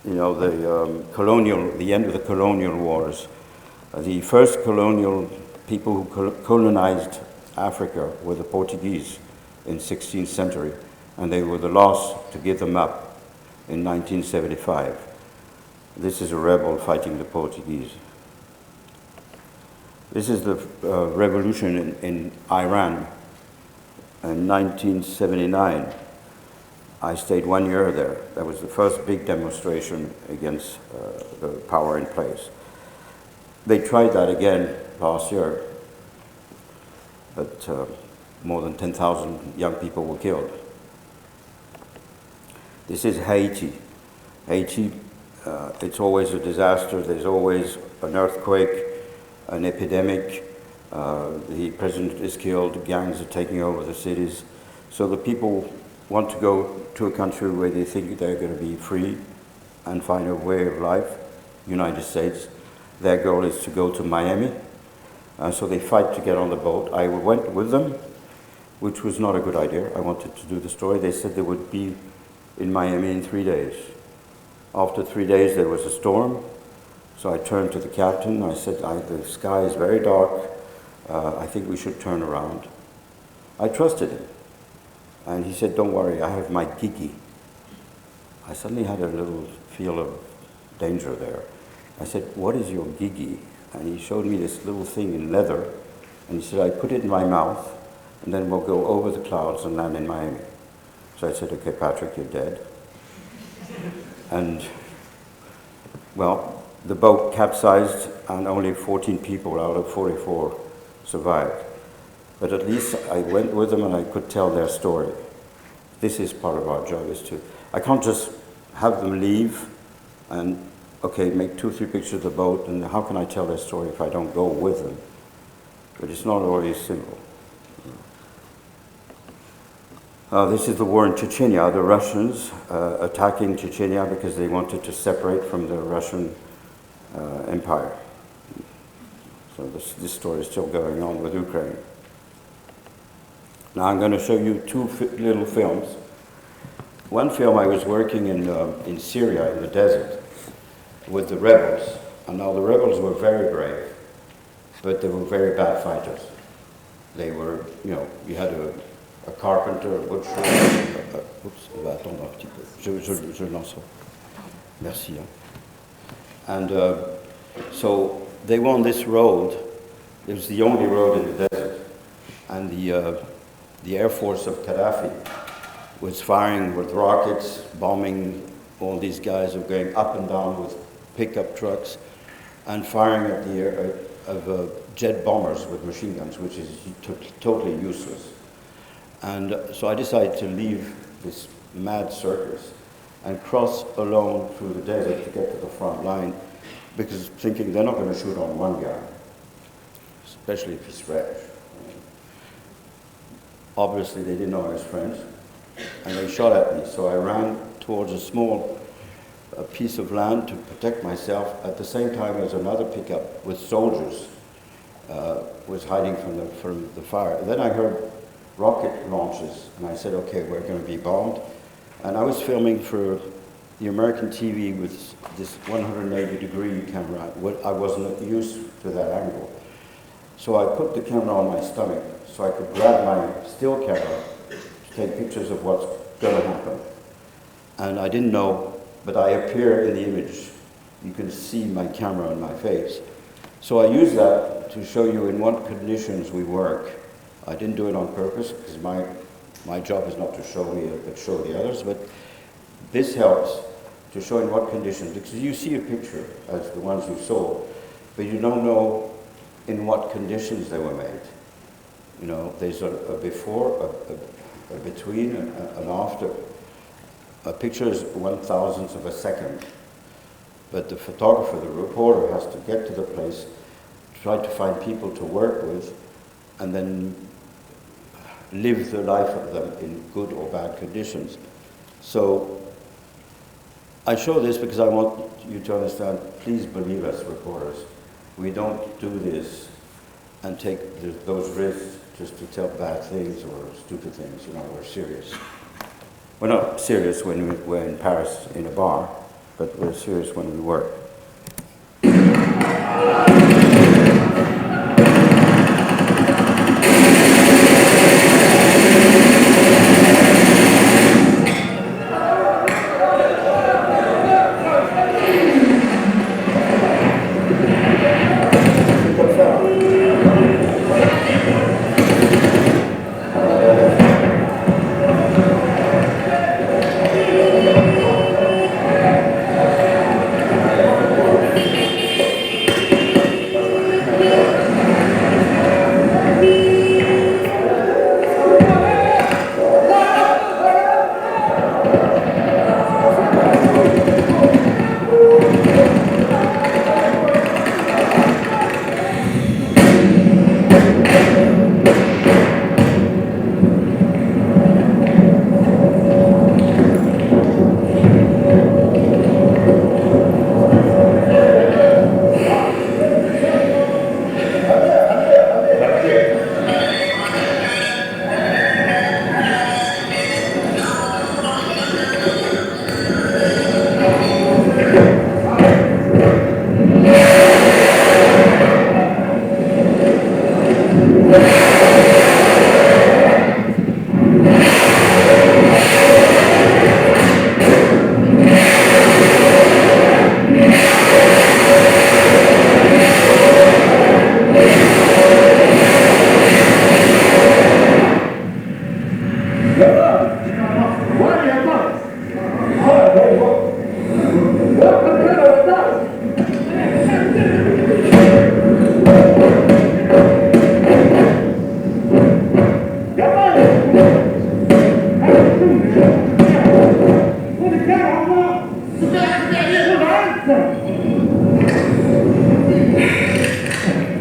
you know, the end of the colonial wars. The first colonial people who colonized Africa were the Portuguese in 16th century, and they were the last to give them up in 1975. This is a rebel fighting the Portuguese. This is the revolution in Iran in 1979. I stayed 1 year there. That was the first big demonstration against the power in place. They tried that again last year, but more than 10,000 young people were killed. This is Haiti. Haiti, it's always a disaster. There's always an earthquake, an epidemic. The president is killed. Gangs are taking over the cities. So the people want to go to a country where they think they're going to be free and find a way of life. United States. Their goal is to go to Miami. So they fight to get on the boat. I went with them, which was not a good idea. I wanted to do the story. They said they would be in Miami in 3 days. After 3 days, there was a storm. So I turned to the captain. I said, the sky is very dark. I think we should turn around. I trusted him. And he said, don't worry, I have my gigi. I suddenly had a little feel of danger there. I said, what is your gigi? And he showed me this little thing in leather. And he said, I put it in my mouth, and then we'll go over the clouds and land in Miami. So I said, okay, Patrick, you're dead. And, well, the boat capsized, and only 14 people out of 44 survived. But at least I went with them and I could tell their story. This is part of our job, I can't just have them leave and, okay, make 2 or 3 pictures of the boat, and how can I tell their story if I don't go with them? But it's not always simple. This is the war in Chechnya, the Russians attacking Chechnya because they wanted to separate from the Russian Empire. So this story is still going on with Ukraine. Now I'm going to show you 2 little films. One film, I was working in Syria, in the desert, with the rebels. And now the rebels were very brave, but they were very bad fighters. They were, you had a carpenter, a butcher, oops, on va attendre un petit peu. Je lance. Merci. And so they were on this road. It was the only road in the desert. And the Air Force of Gaddafi was firing with rockets, bombing all these guys who were going up and down with pickup trucks, and firing at the air of jet bombers with machine guns, which is totally useless. And so I decided to leave this mad circus and cross alone through the desert to get to the front line, because thinking they're not going to shoot on one guy, especially if he's fresh. Obviously, they didn't know I was French, and they shot at me. So I ran towards a small piece of land to protect myself, at the same time as another pickup with soldiers was hiding from the fire. And then I heard rocket launches, and I said, okay, we're going to be bombed. And I was filming for the American TV with this 180-degree camera. I wasn't used to that angle. So I put the camera on my stomach so I could grab my still camera to take pictures of what's going to happen. And I didn't know, but I appear in the image. You can see my camera on my face. So I use that to show you in what conditions we work. I didn't do it on purpose, because my job is not to show me, but show the others. But this helps to show in what conditions, because you see a picture as the ones you saw, but you don't know in what conditions they were made. There's a before, a between, an after. A picture is 1,000th of a second, but the photographer, the reporter, has to get to the place, try to find people to work with, and then live the life of them in good or bad conditions. So I show this because I want you to understand, please believe us, reporters. We don't do this and take those risks just to tell bad things or stupid things. We're serious. We're not serious when we're in Paris in a bar, but we're serious when we work.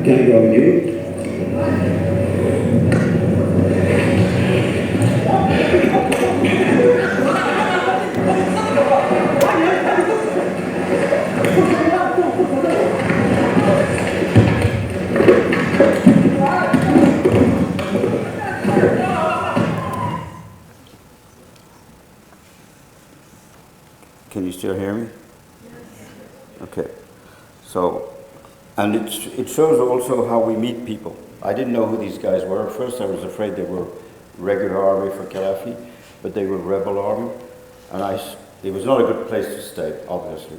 Can you go mute? Can you still hear me? Okay. So, and it shows also how we meet people. I didn't know who these guys were. At first I was afraid they were regular army for Gaddafi, but they were rebel army. And it was not a good place to stay, obviously.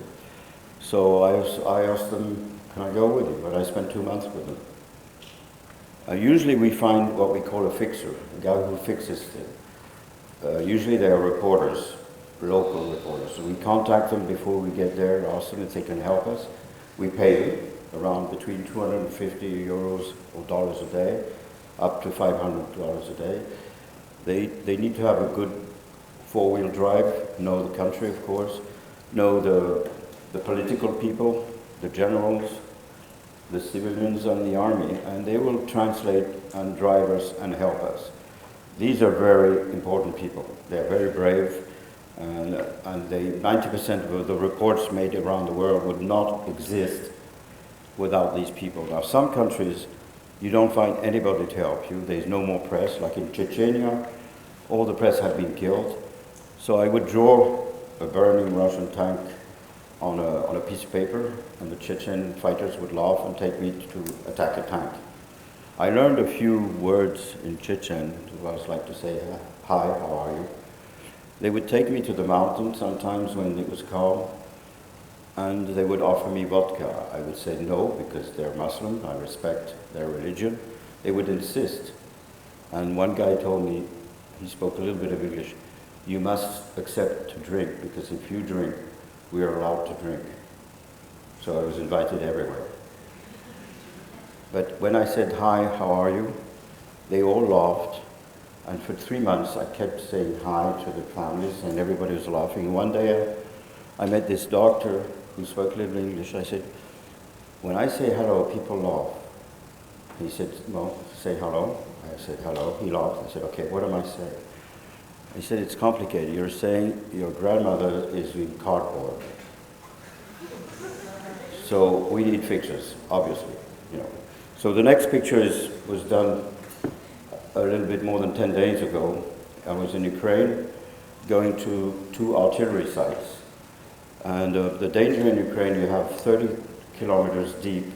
So I asked them, can I go with you? But I spent 2 months with them. Usually we find what we call a fixer, a guy who fixes things. Usually they are reporters, local reporters. So we contact them before we get there, ask them if they can help us. We pay them around between 250 euros or dollars a day, up to $500 a day. They need to have a good four-wheel drive, know the country, of course, know the political people, the generals, the civilians and the army, and they will translate and drive us and help us. These are very important people. They're very brave, and 90% of the reports made around the world would not exist without these people. Now, some countries, you don't find anybody to help you. There's no more press, like in Chechnya, all the press had been killed. So I would draw a burning Russian tank on a piece of paper, and the Chechen fighters would laugh and take me to attack a tank. I learned a few words in Chechen, what it's like to say, hi, how are you? They would take me to the mountains sometimes when it was calm, and they would offer me vodka. I would say no, because they're Muslim, I respect their religion. They would insist. And one guy told me, he spoke a little bit of English, you must accept to drink, because if you drink, we are allowed to drink. So I was invited everywhere. But when I said, hi, how are you? They all laughed. And for 3 months, I kept saying hi to the families, and everybody was laughing. One day, I met this doctor who spoke a little English. I said, when I say hello, people laugh. He said, well, say hello. I said, hello. He laughed. I said, okay, what am I saying? He said, it's complicated. You're saying your grandmother is in cardboard. So we need fixes, obviously, you know. So the next picture was done a little bit more than 10 days ago. I was in Ukraine going to 2 artillery sites. And the danger in Ukraine, you have 30 kilometers deep,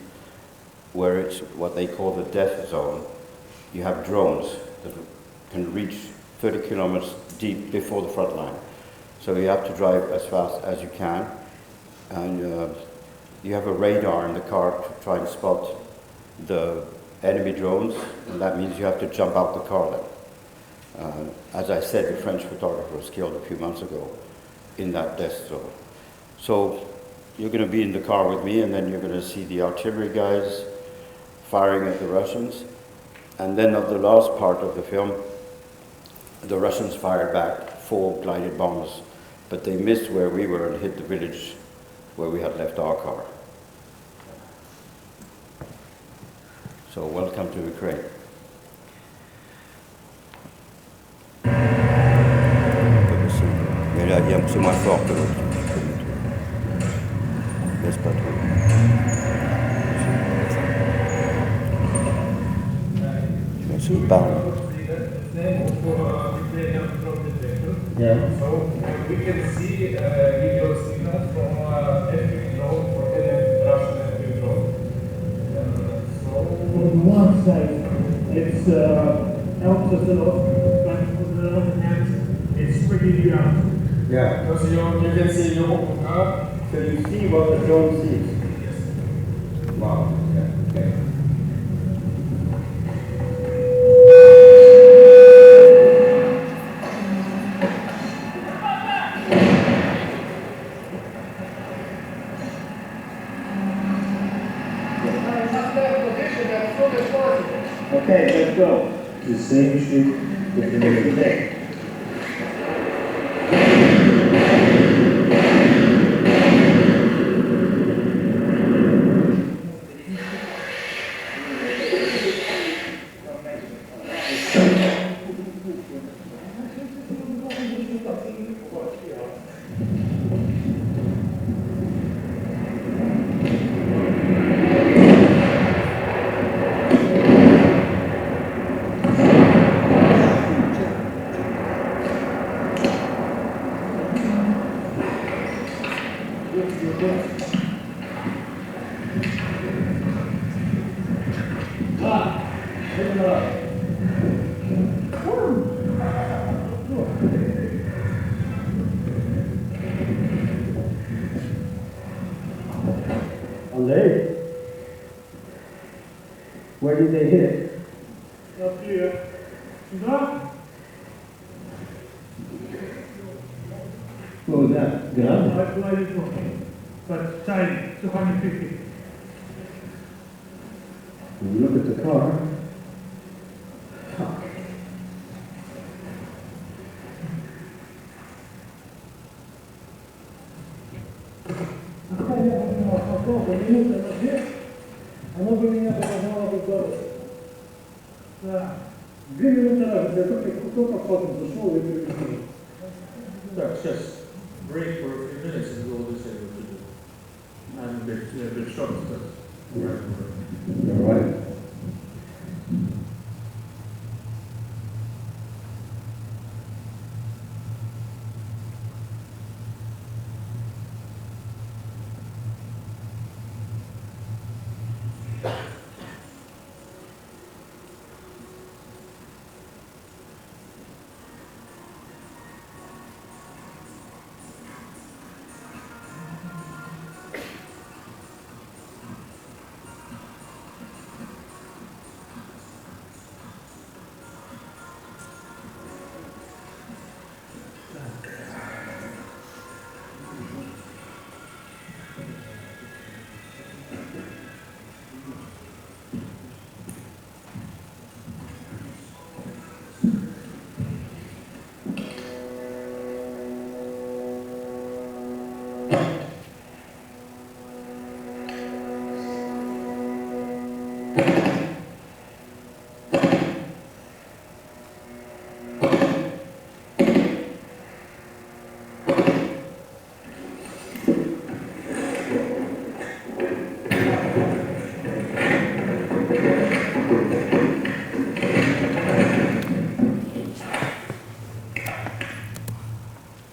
where it's what they call the death zone. You have drones that can reach 30 kilometers deep before the front line. So you have to drive as fast as you can. And you have a radar in the car to try and spot the enemy drones, and that means you have to jump out the car then. As I said, the French photographer was killed a few months ago in that death zone. So you're going to be in the car with me, and then you're going to see the artillery guys firing at the Russians. And then of the last part of the film, the Russians fired back 4 glided bombs, but they missed where we were and hit the village where we had left our car. So welcome to Ukraine. Mais là, c'est moins fort que l'autre. Laisse pas trop. Je parle. Yeah. So we can see video signals from every drone, from any Russian every drone. On one side, it's helps us a lot, but on the other hand, it's freaking you out. Yeah. Because you can see your open car. So you see what the drone sees. Yes. Wow. Yeah. Okay. Okay, let's go. The same street with the next day. Where did they hit it? Up here. No? What was that? Gun? I glided one. But tiny, 250. Look at the car. Fuck. Оно бы меня показало бы дорого. Да. 2 минуты раз, я только потом зашел и переключил. Так, сейчас break for a few minutes and we'll decide what to do. I'm a bit short, but All right.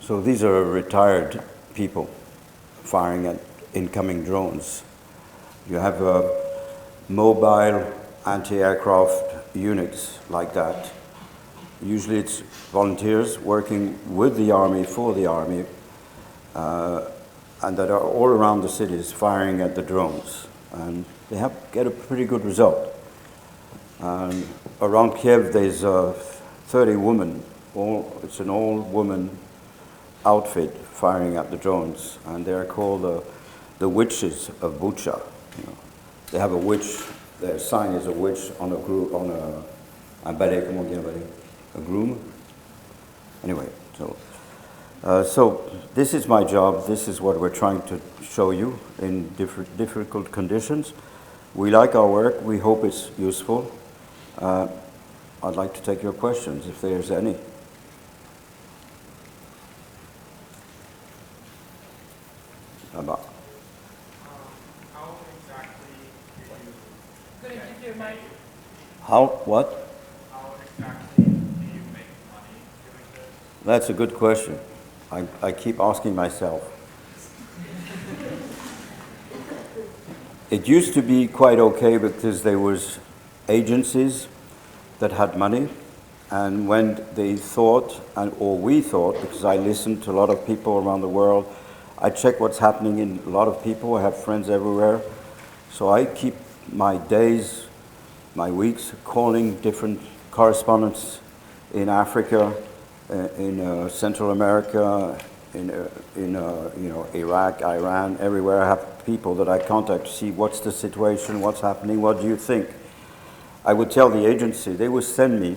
So these are retired people firing at incoming drones. You have mobile anti-aircraft units like that. Usually it's volunteers working with the army, for the army, and that are all around the cities firing at the drones. And they get a pretty good result. And around Kiev there's 30 women, it's an all-woman outfit firing at the drones, and they're called the witches of Bucha. You know, they have a witch, their sign is a witch on a balai, comment on dit un balai? A groom? Anyway, so this is my job, this is what we're trying to show you in difficult conditions. We like our work, we hope it's useful. I'd like to take your questions if there's any. How exactly do you... Could you give your mic? How, what? How exactly do you make money doing this? That's a good question. I keep asking myself. It used to be quite okay because there was agencies that had money, and when they thought, or we thought, because I listened to a lot of people around the world, I check what's happening in a lot of people, I have friends everywhere, so I keep my days, my weeks calling different correspondents in Africa, in Central America, in Iraq, Iran, everywhere. I have people that I contact to see what's the situation, what's happening, what do you think? I would tell the agency, they would send me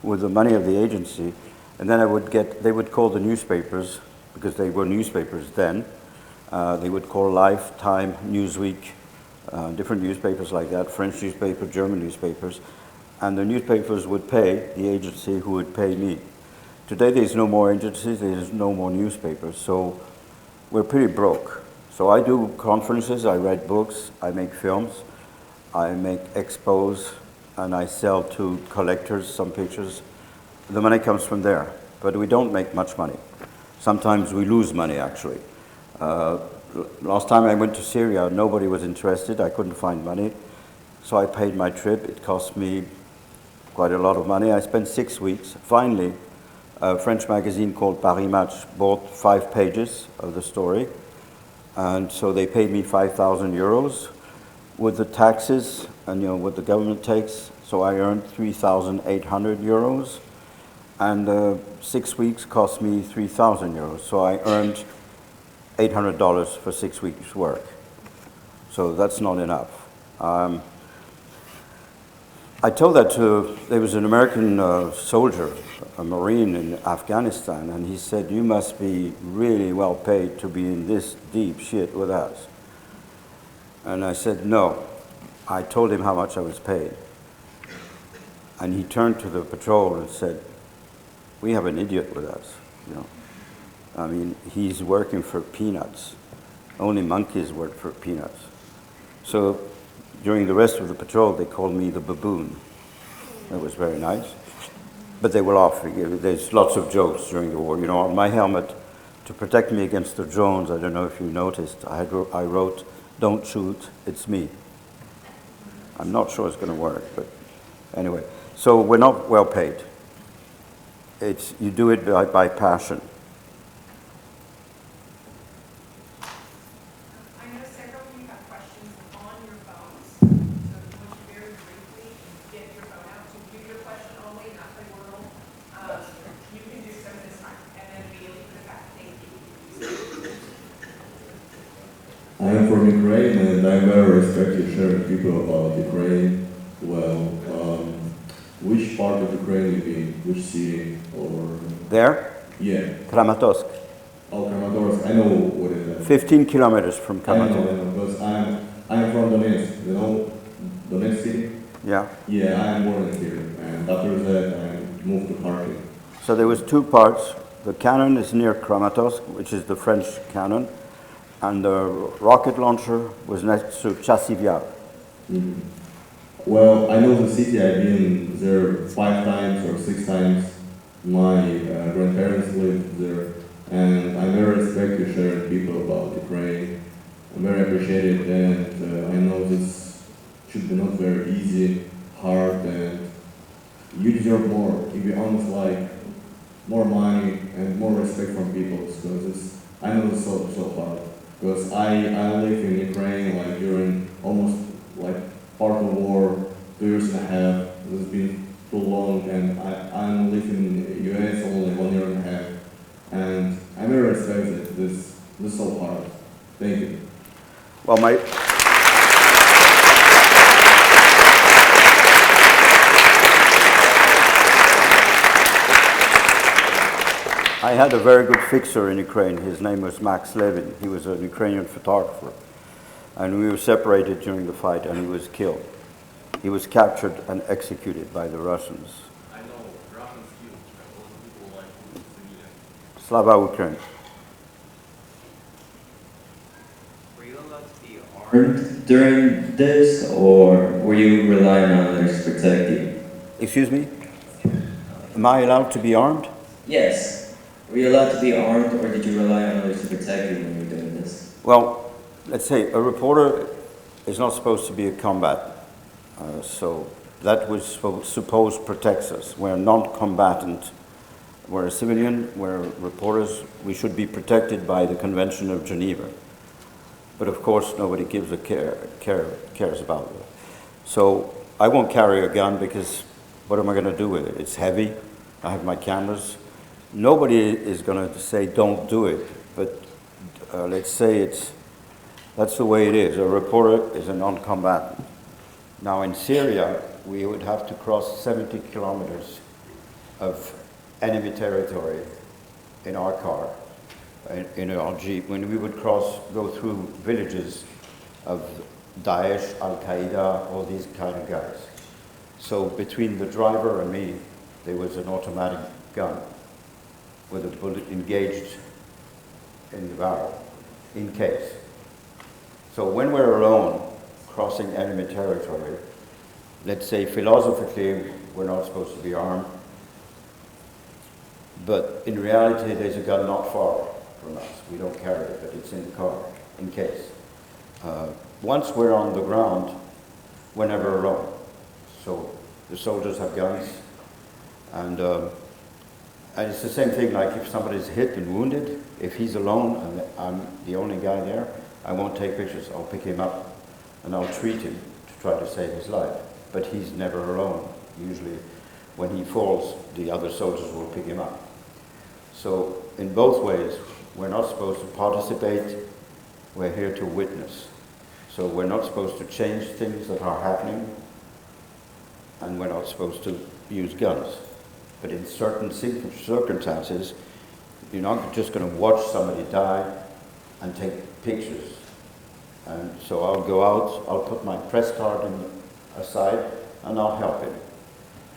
with the money of the agency, and then they would call the newspapers, because they were newspapers then. They would call Life, Time, Newsweek, different newspapers like that, French newspaper, German newspapers, and the newspapers would pay the agency who would pay me. Today there's no more agencies, there's no more newspapers, so we're pretty broke. So I do conferences, I write books, I make films, I make expos, and I sell to collectors some pictures. The money comes from there, but we don't make much money. Sometimes we lose money, actually. Last time I went to Syria, nobody was interested, I couldn't find money, so I paid my trip. It cost me quite a lot of money. I spent 6 weeks. Finally, a French magazine called Paris Match bought 5 pages of the story, and so they paid me 5,000 euros with the taxes and what the government takes, so I earned 3,800 euros, and 6 weeks cost me 3,000 euros, so I earned $800 for 6 weeks' work. So that's not enough. I told that there was an American soldier, a Marine in Afghanistan, and he said, "You must be really well paid to be in this deep shit with us." And I said, "No." I told him how much I was paid. And he turned to the patrol and said, "We have an idiot with us, I mean, he's working for peanuts. Only monkeys work for peanuts." So during the rest of the patrol, they called me the baboon. That was very nice. But they were laughing. There's lots of jokes during the war. On my helmet, to protect me against the drones, I don't know if you noticed, I wrote, "Don't shoot, it's me." I'm not sure it's going to work, but anyway. So we're not well paid. You do it by passion. I know several of you have questions on your phones, so would you very briefly get your phone out to do your question only, not the world? You can do so this time, and then immediately put it back. Thank you. I am from Ukraine, and I'm very respected sharing people about Ukraine. Well, which part of Ukraine you mean? Which city? Or There? Yeah. Kramatorsk. Oh, Kramatorsk. I know what it is. 15 kilometers from Kramatorsk. I know, because I'm from Donetsk. Donetsk city? Yeah. Yeah, I am born here, and after that I moved to Kharkiv. So there was 2 parts. The cannon is near Kramatorsk, which is the French cannon, and the rocket launcher was next to Chasiv. Mm-hmm. Well, I know the city. I've been there 5 times or 6 times. My grandparents lived there, And I very respect you sharing people about Ukraine. I very appreciate it, and I know this should be not very easy, hard, and you deserve more. To be honest, like more money and more respect from people, because I know it's so hard. Because I live in Ukraine like during almost like part of the war, 2 years and a half. It's been too long, and I'm living in the US only 1 year and a half. And I very respect it. This is so hard. Thank you. Well, I had a very good fixer in Ukraine. His name was Max Levin. He was an Ukrainian photographer. And we were separated during the fight, and he was killed. He was captured and executed by the Russians. I know, Russians killed people like civilians. Slava Ukraine. Were you allowed to be armed during this, or were you relying on others to protect you? Excuse me? Am I allowed to be armed? Yes. Were you allowed to be armed, or did you rely on others to protect you when you were doing this? Well, let's say a reporter is not supposed to be a combat. So that was supposed protects us. We're non-combatant. We're a civilian, we're reporters. We should be protected by the Convention of Geneva. But of course, nobody gives a cares about it. So I won't carry a gun because what am I going to do with it? It's heavy. I have my cameras. Nobody is going to say don't do it, but let's say that's the way it is. A reporter is a non-combatant. Now in Syria, we would have to cross 70 kilometers of enemy territory in our car, in our Jeep, when we would go through villages of Daesh, Al-Qaeda, all these kind of guys. So between the driver and me, there was an automatic gun with a bullet engaged in the barrel, in case. So when we're alone, crossing enemy territory, let's say philosophically, we're not supposed to be armed, but in reality, there's a gun not far from us. We don't carry it, but it's in the car, in case. Once we're on the ground, we're never alone. So the soldiers have guns, and it's the same thing like if somebody's hit and wounded, if he's alone and I'm the only guy there, I won't take pictures. I'll pick him up and I'll treat him to try to save his life. But he's never alone. Usually when he falls, the other soldiers will pick him up. So in both ways, we're not supposed to participate, we're here to witness. So we're not supposed to change things that are happening, and we're not supposed to use guns. But in certain circumstances, you're not just going to watch somebody die and take pictures. And so I'll go out, I'll put my press card aside, and I'll help him.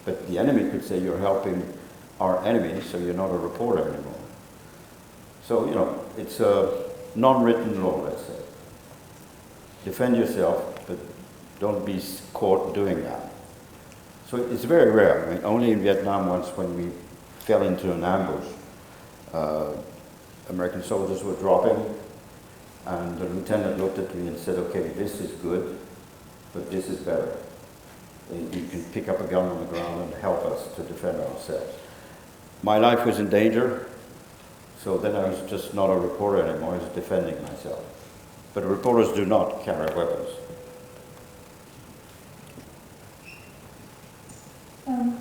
But the enemy could say you're helping our enemy, so you're not a reporter anymore. So, you know, it's a non-written law, let's say. Defend yourself, but don't be caught doing that. So it's very rare. I mean, only in Vietnam once when we fell into an ambush, American soldiers were dropping, and the lieutenant looked at me and said, okay, this is good, but this is better. You can pick up a gun on the ground and help us to defend ourselves. My life was in danger, so then I was just not a reporter anymore, I was defending myself. But reporters do not carry weapons.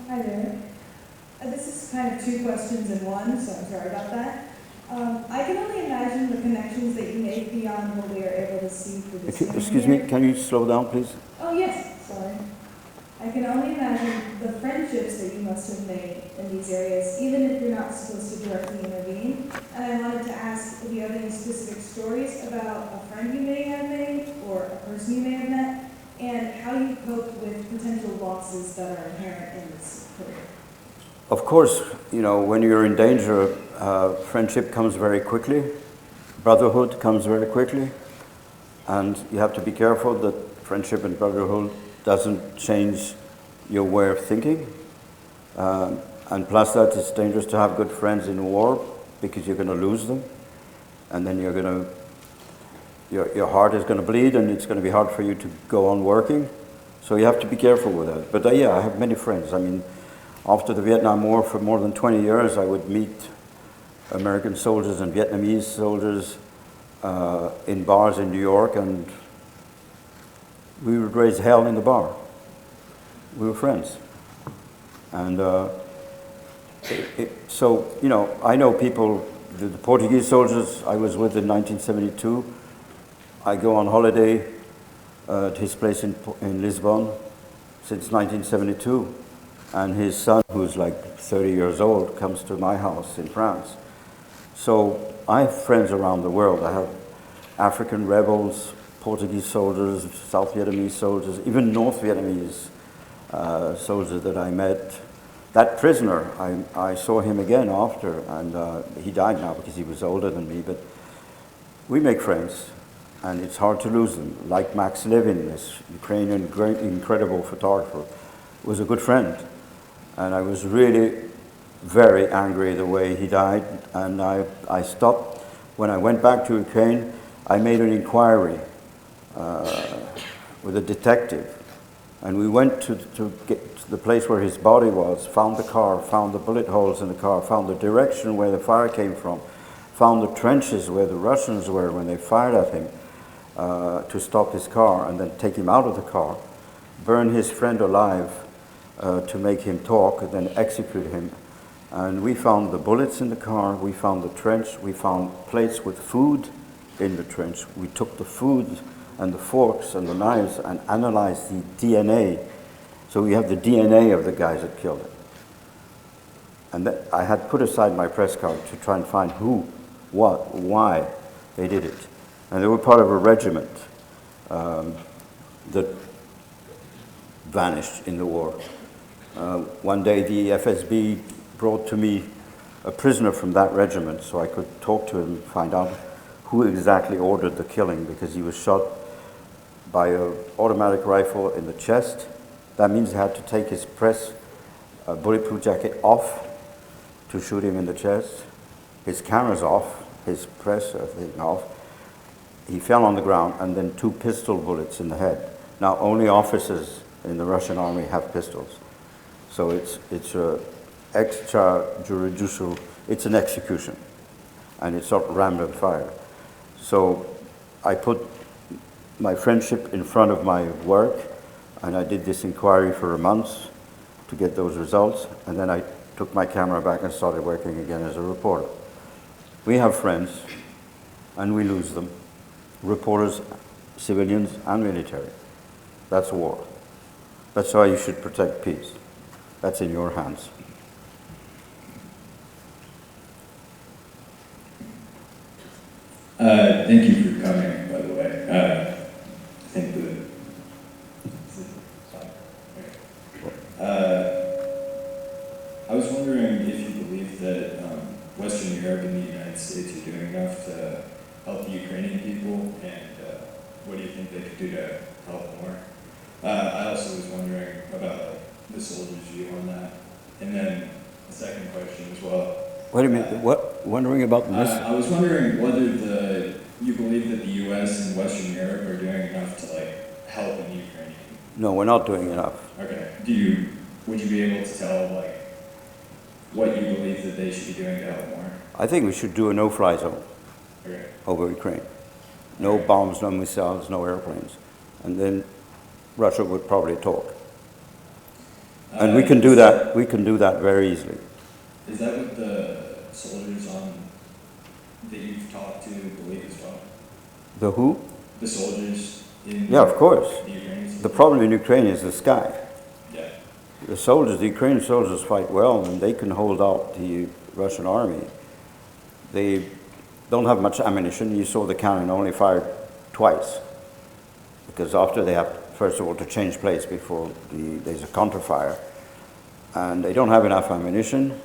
Hi there. This is kind of two questions in one, so I'm sorry about that. I can only imagine the connections that you make beyond what we are able to see through the screen. Excuse me, can you slow down, please? Oh, yes, sorry. I can only imagine the friendships that you must have made in these areas, even if you're not supposed to directly intervene. And I wanted to ask if you have any specific stories about a friend you may have made or a person you may have met, and how you cope with potential losses that are inherent in this career. Of course, you know, when you're in danger, friendship comes very quickly, brotherhood comes very quickly, and you have to be careful that friendship and brotherhood doesn't change your way of thinking. And plus that, it's dangerous to have good friends in war because you're going to lose them, and then you're going to, your heart is going to bleed, and it's going to be hard for you to go on working. So you have to be careful with that. But yeah, I have many friends. I mean, after the Vietnam War, for more than 20 years, I would meet American soldiers and Vietnamese soldiers in bars in New York, and we would raise hell in the bar. We were friends. And so, you know, I know people, the Portuguese soldiers I was with in 1972, I go on holiday at his place in Lisbon since 1972. And his son, who's like 30 years old, comes to my house in France. So I have friends around the world. I have African rebels, Portuguese soldiers, South Vietnamese soldiers, even North Vietnamese soldiers that I met. That prisoner, I saw him again after, and he died now because he was older than me, but we make friends, and it's hard to lose them. Like Max Levin, this Ukrainian great, incredible photographer, was a good friend. And I was really very angry the way he died, and I stopped. When I went back to Ukraine, I made an inquiry with a detective, and we went to get to the place where his body was, found the car, found the bullet holes in the car, found the direction where the fire came from, found the trenches where the Russians were when they fired at him to stop his car and then take him out of the car, burn his friend alive, to make him talk, and then execute him. And we found the bullets in the car, we found the trench, we found plates with food in the trench. We took the food and the forks and the knives and analyzed the DNA. So we have the DNA of the guys that killed him. And I had put aside my press card to try and find who, what, why they did it. And they were part of a regiment that vanished in the war. One day the FSB brought to me a prisoner from that regiment so I could talk to him and find out who exactly ordered the killing, because he was shot by an automatic rifle in the chest. That means they had to take his press bulletproof jacket off to shoot him in the chest. His camera's off, his press thing off. He fell on the ground, and then 2 pistol bullets in the head. Now only officers in the Russian army have pistols. So it's a extrajudicial, it's an execution, and it's not random fire. So I put my friendship in front of my work, and I did this inquiry for a month to get those results, and then I took my camera back and started working again as a reporter. We have friends, and we lose them. Reporters, civilians, and military. That's war. That's why you should protect peace. That's in your hands. Thank you for coming, by the way. I think I was wondering if you believe that Western Europe and the United States are doing enough to help the Ukrainian people, and what do you think they could do to help more? I also was wondering about the soldiers' view on that. And then the second question as well. Wait a minute, what? Wondering about this? I was wondering whether you believe that the U.S. and Western Europe are doing enough to help in Ukraine. No, we're not doing enough. Okay. Would you be able to tell what you believe that they should be doing to help more? I think we should do a no-fly zone over Ukraine. No bombs, no missiles, no airplanes. And then Russia would probably talk. And we can do that. We can do that very easily. Is that what the soldiers that you've talked to believe as well? The who? The soldiers in of course. The Ukrainians? The problem in Ukraine is the sky. Yeah. The Ukrainian soldiers fight well, and they can hold out the Russian army. They don't have much ammunition. You saw the cannon only fired twice, because after they have, first of all, to change place before there's a counterfire, and they don't have enough ammunition.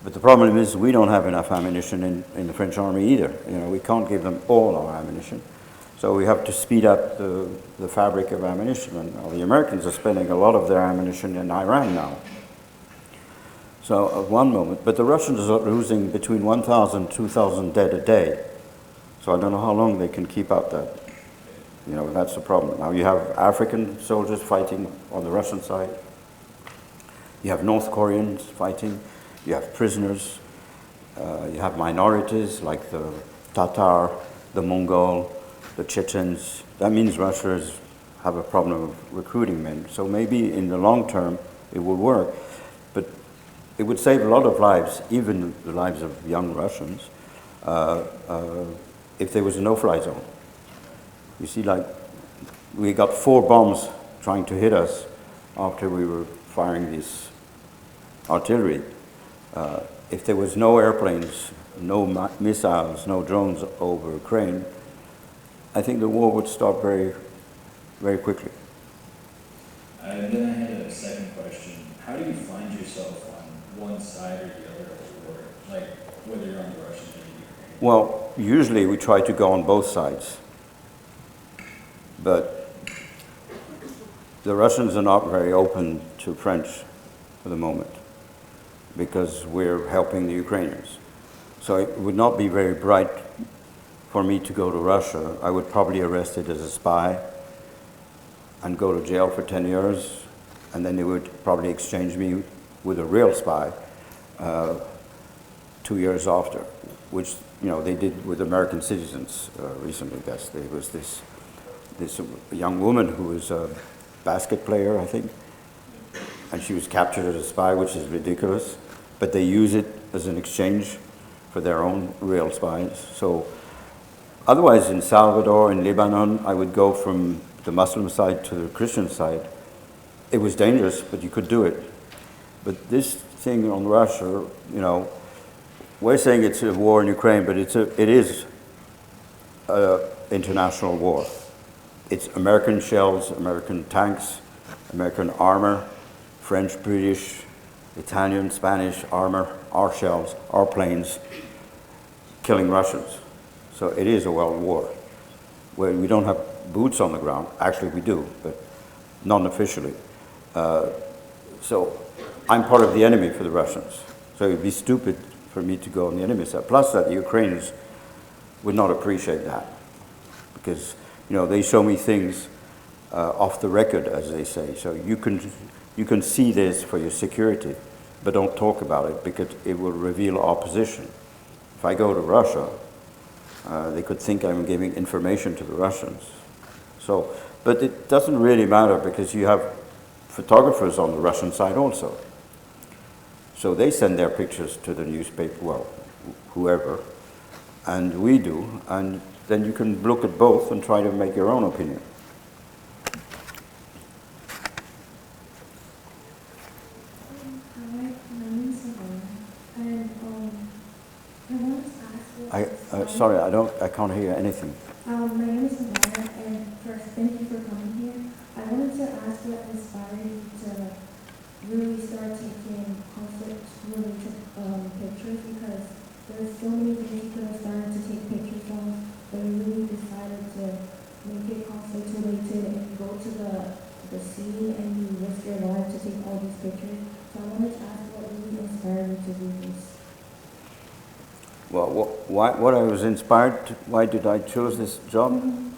But the problem is we don't have enough ammunition in the French army either. We can't give them all our ammunition. So we have to speed up the fabric of ammunition. And the Americans are spending a lot of their ammunition in Iran now. So at one moment, but the Russians are losing between 1,000, 2,000 dead a day. So I don't know how long they can keep up that. You know, that's the problem. Now you have African soldiers fighting on the Russian side. You have North Koreans fighting. You have prisoners. You have minorities like the Tatar, the Mongol, the Chechens. That means Russia have a problem of recruiting men. So maybe in the long term it will work. But it would save a lot of lives, even the lives of young Russians, if there was a no-fly zone. You see, like, we got 4 bombs trying to hit us after we were firing this artillery. If there was no airplanes, no missiles, no drones over Ukraine, I think the war would stop very, very quickly. And then I had a second question. How do you find yourself on one side or the other of the war? Like, whether you're on the Russian or the Ukrainian? Well, usually we try to go on both sides. But the Russians are not very open to French for the moment because we're helping the Ukrainians. So it would not be very bright for me to go to Russia. I would probably be arrested as a spy and go to jail for 10 years, and then they would probably exchange me with a real spy 2 years after, which, you know, they did with American citizens recently. There was this young woman who was a basket player, I think, and she was captured as a spy, which is ridiculous, but they use it as an exchange for their own real spies. So otherwise, in Salvador, in Lebanon, I would go from the Muslim side to the Christian side. It was dangerous, but you could do it. But this thing on Russia, you know, we're saying it's a war in Ukraine, but it is an international war. It's American shells, American tanks, American armor, French, British, Italian, Spanish armor, our shells, our planes, killing Russians. So it is a world war, where we don't have boots on the ground. Actually, we do, but non-officially. So I'm part of the enemy for the Russians. So it would be stupid for me to go on the enemy side. Plus that the Ukrainians would not appreciate that, because, you know, they show me things off the record, as they say. So you can see this for your security, but don't talk about it because it will reveal opposition. If I go to Russia, they could think I'm giving information to the Russians. So, but it doesn't really matter because you have photographers on the Russian side also. So they send their pictures to the newspaper, well, whoever, and we do, and then you can look at both and try to make your own opinion. Sorry, I can't hear anything. My name is Samara, and first, thank you for coming here. I wanted to ask what inspired you to really start taking conflict-related pictures, because there's so many things you could have started to take pictures of, but you really decided to make it conflict-related, and you go to the scene and you risk your life to take all these pictures. So I wanted to ask what really inspired you to do this. Well, what I was inspired to, why did I choose this job? Mm-hmm.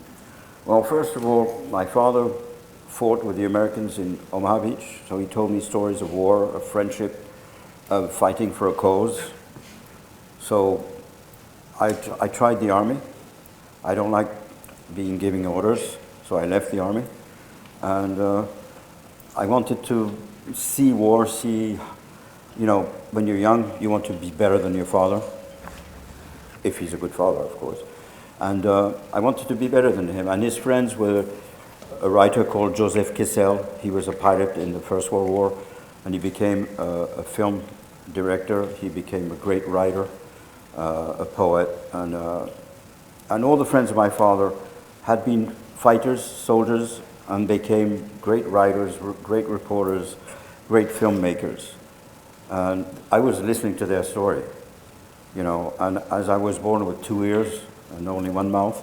Well, first of all, my father fought with the Americans in Omaha Beach, so he told me stories of war, of friendship, of fighting for a cause. So I tried the army. I don't like giving orders, so I left the army. And I wanted to see war, you know, when you're young, you want to be better than your father. If he's a good father, of course. And I wanted to be better than him. And his friends were a writer called Joseph Kessel. He was a pilot in the First World War, and he became a film director. He became a great writer, a poet. And all the friends of my father had been fighters, soldiers, and became great writers, great reporters, great filmmakers. And I was listening to their story. You know, and as I was born with 2 ears and only one mouth,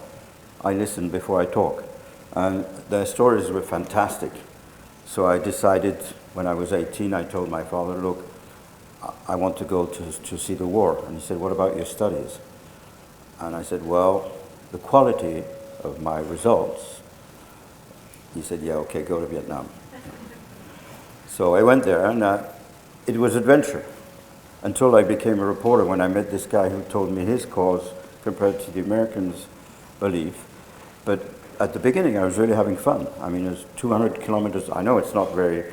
I listened before I talk. And their stories were fantastic. So I decided when I was 18, I told my father, look, I want to go to see the war. And he said, what about your studies? And I said, well, the quality of my results. He said, yeah, okay, go to Vietnam. So I went there, and it was adventure until I became a reporter when I met this guy who told me his cause compared to the Americans' belief. But at the beginning, I was really having fun. I mean, it's 200 kilometers. I know it's not very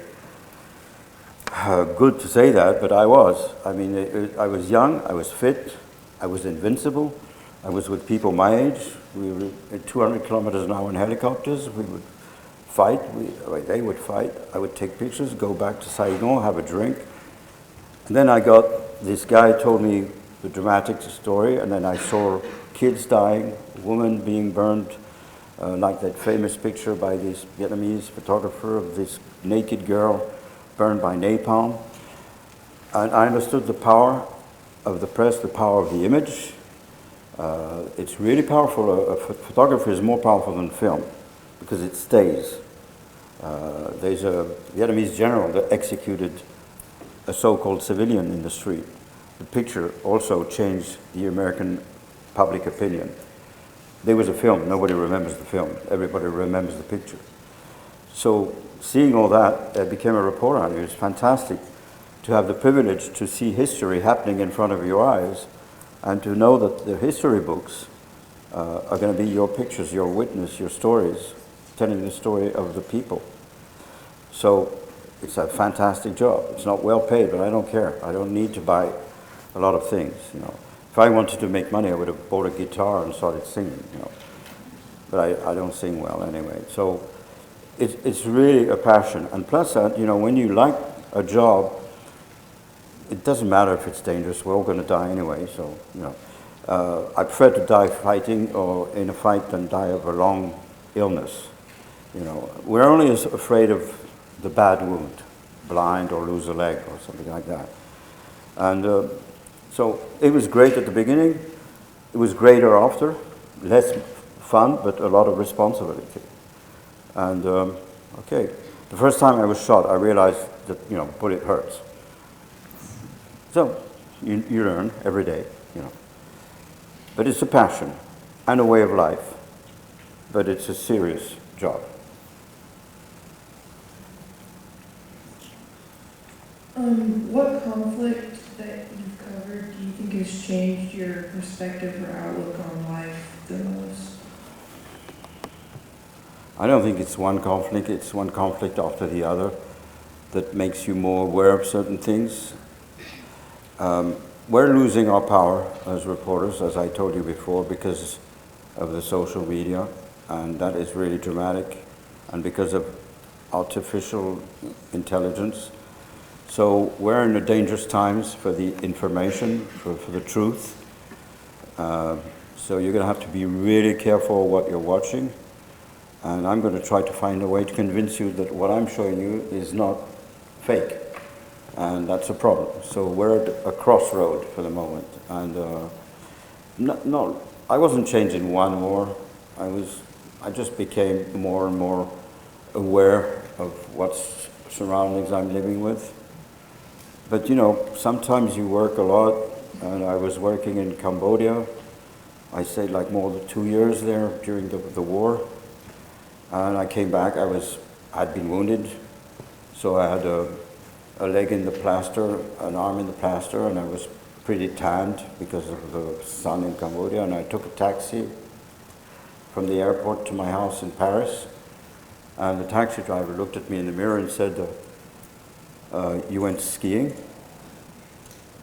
good to say that, but I was. I mean, I was young, I was fit, I was invincible. I was with people my age. We were at 200 kilometers an hour in helicopters. We would fight. They would fight. I would take pictures, go back to Saigon, have a drink. And then I got, this guy told me the dramatic story, and then I saw kids dying, women being burned, like that famous picture by this Vietnamese photographer of this naked girl burned by napalm. And I understood the power of the press, the power of the image. It's really powerful. A photography is more powerful than film because it stays. There's a Vietnamese general that executed a so-called civilian in the street. The picture also changed the American public opinion. There was a film, nobody remembers the film, everybody remembers the picture. So seeing all that, I became a reporter, and it was fantastic to have the privilege to see history happening in front of your eyes and to know that the history books are going to be your pictures, your witness, your stories, telling the story of the people. So it's a fantastic job. It's not well paid, but I don't care. I don't need to buy a lot of things, you know. If I wanted to make money, I would have bought a guitar and started singing, you know. But I don't sing well anyway. So it's really a passion. And plus that, you know, when you like a job, it doesn't matter if it's dangerous. We're all going to die anyway, so, you know. I prefer to die fighting or in a fight than die of a long illness. You know, we're only as afraid of the bad wound, blind or lose a leg or something like that. And so it was great at the beginning. It was greater after, less fun, but a lot of responsibility. And okay, the first time I was shot, I realized that, you know, bullet hurts. So you learn every day, you know. But it's a passion and a way of life, but it's a serious job. What conflict that you've covered do you think has changed your perspective or outlook on life the most? I don't think it's one conflict after the other that makes you more aware of certain things. We're losing our power as reporters, as I told you before, because of the social media, and that is really dramatic, and because of artificial intelligence. So we're in dangerous times for the information, for the truth. So you're going to have to be really careful what you're watching. And I'm going to try to find a way to convince you that what I'm showing you is not fake. And that's a problem. So we're at a crossroad for the moment. And no, I wasn't changing one more. I just became more and more aware of what surroundings I'm living with. But you know, sometimes you work a lot, and I was working in Cambodia. I stayed like more than 2 years there during the war. And I came back, I'd been wounded, so I had a leg in the plaster, an arm in the plaster, and I was pretty tanned because of the sun in Cambodia. And I took a taxi from the airport to my house in Paris. And the taxi driver looked at me in the mirror and said, you went skiing?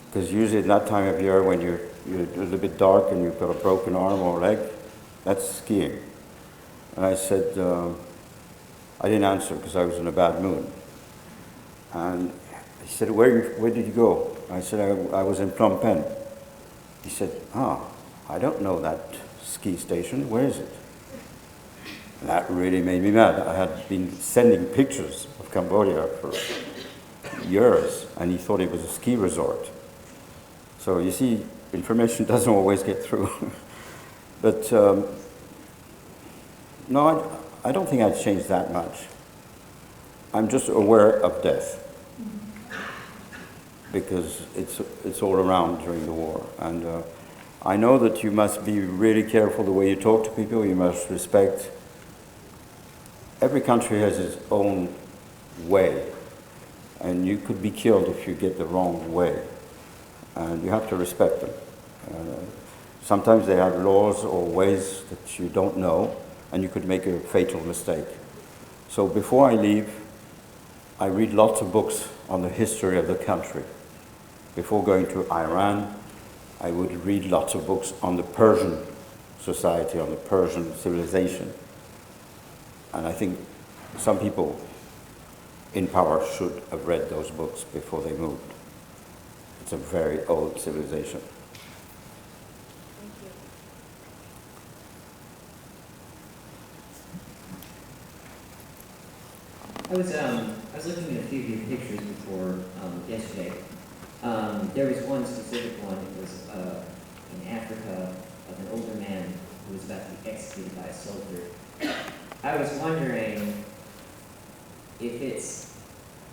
Because usually at that time of year when you're a little bit dark and you've got a broken arm or leg, that's skiing. And I said, I didn't answer because I was in a bad mood. And he said, where did you go? I said, I was in Phnom Penh. He said, I don't know that ski station. Where is it? And that really made me mad. I had been sending pictures of Cambodia for years, and he thought it was a ski resort. So you see, information doesn't always get through. But no, I don't think I'd changed that much. I'm just aware of death. because it's all around during the war. And I know that you must be really careful the way you talk to people. You must respect. Every country has its own way, and you could be killed if you get the wrong way, and you have to respect them. Sometimes they have laws or ways that you don't know, and you could make a fatal mistake. So before I leave, I read lots of books on the history of the country. Before going to Iran, I would read lots of books on the Persian society, on the Persian civilization. And I think some people in power should have read those books before they moved. It's a very old civilization. I was looking at a few of your pictures before yesterday. There was one specific one. It was in Africa of an older man who was about to be executed by a soldier. I was wondering if it's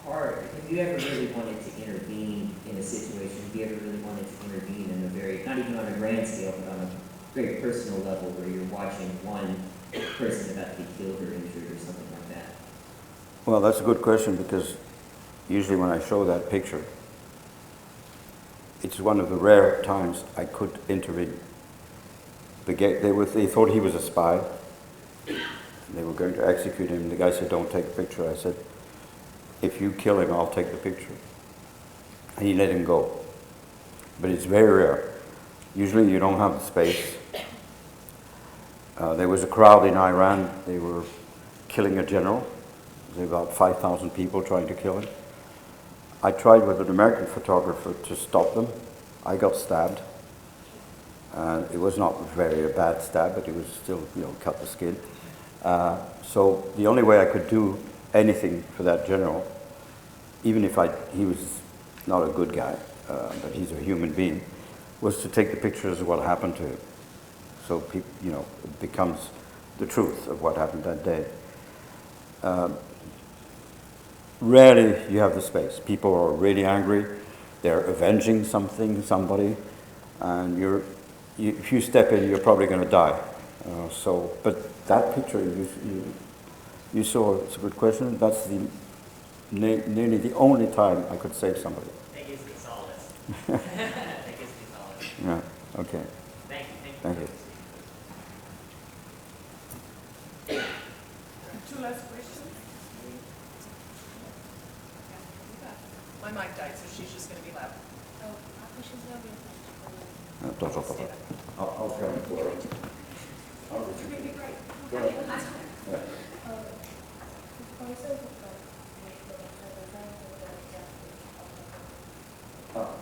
hard. Have you ever really wanted to intervene in a situation? Have you ever really wanted to intervene in a very, not even on a grand scale, but on a very personal level where you're watching one person about to be killed or injured or something like that? Well, that's a good question, because usually when I show that picture, it's one of the rare times I could intervene. They thought he was a spy. They were going to execute him. The guy said, "Don't take a picture." I said, "If you kill him, I'll take the picture." And he let him go. But it's very rare. Usually you don't have the space. There was a crowd in Iran. They were killing a general. There were about 5,000 people trying to kill him. I tried with an American photographer to stop them. I got stabbed. It was not a bad stab, but it was still, cut the skin. So the only way I could do anything for that general, even if he was not a good guy, but he's a human being, was to take the pictures of what happened to him. So people, it becomes the truth of what happened that day. Rarely you have the space. People are really angry. They're avenging somebody, and if you step in, you're probably going to die. But that picture you saw, it's a good question. That's nearly the only time I could save somebody. That gives me solace. That gives me solace. Yeah. Okay. Thank you. Thank you. Two last questions. My mic died, so she's just going to be loud. I'll try and pour it. You're going to be great. Go ahead.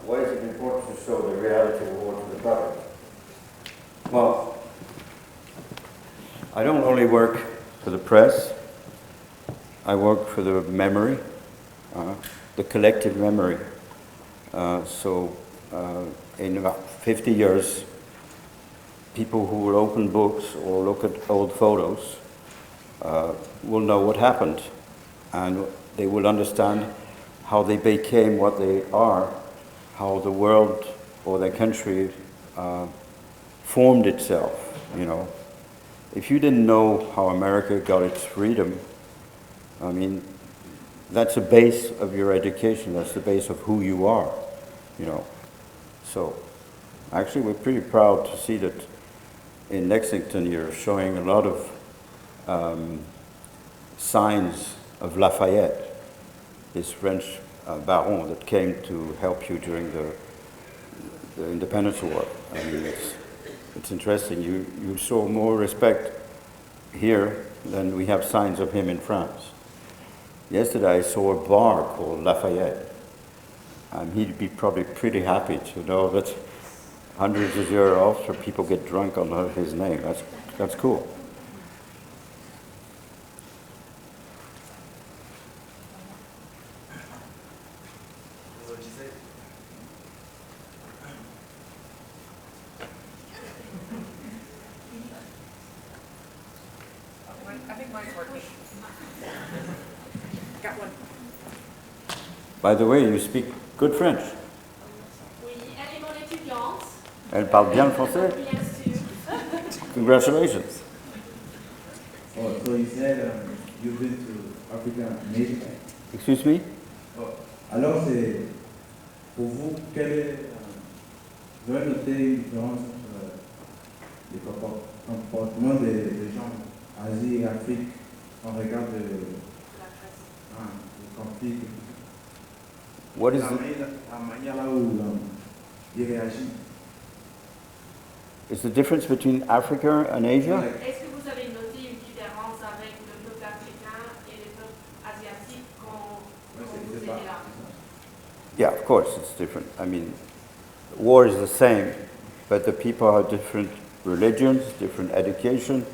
Why is it important to show the reality of war to the public? Well, I don't only work for the press. I work for the memory, the collective memory. In about 50 years, people who will open books or look at old photos will know what happened, and they will understand how they became what they are, how the world or their country formed itself. If you didn't know how America got its freedom, I mean, that's the base of your education. That's the base of who you are. So actually we're pretty proud to see that in Lexington you're showing a lot of signs of Lafayette, this French baron that came to help you during the Independence War. I mean, it's interesting. You show more respect here than we have signs of him in France. Yesterday I saw a bar called Lafayette. He'd be probably pretty happy to know that hundreds of years after people get drunk on his name. That's cool. What did you say? I think mine's working. Got one. By the way, you speak good French. Elle parle bien le français? Congratulations. Oh, so you said you've been to Africa and Asia. Excuse me? Oh, alors, c'est pour vous, quel est, vous avez noté une différence entre les comportements des gens en Asie et Afrique en regard de conflit? What is la manière là où ils réagissent. Is the difference between Africa and Asia? Est-ce que vous avez noté une différence avec le peuple africain et le peuple asiatique quand vous étiez là? Yeah, of course, it's different. I mean, war is the same, but the people have different religions, different education,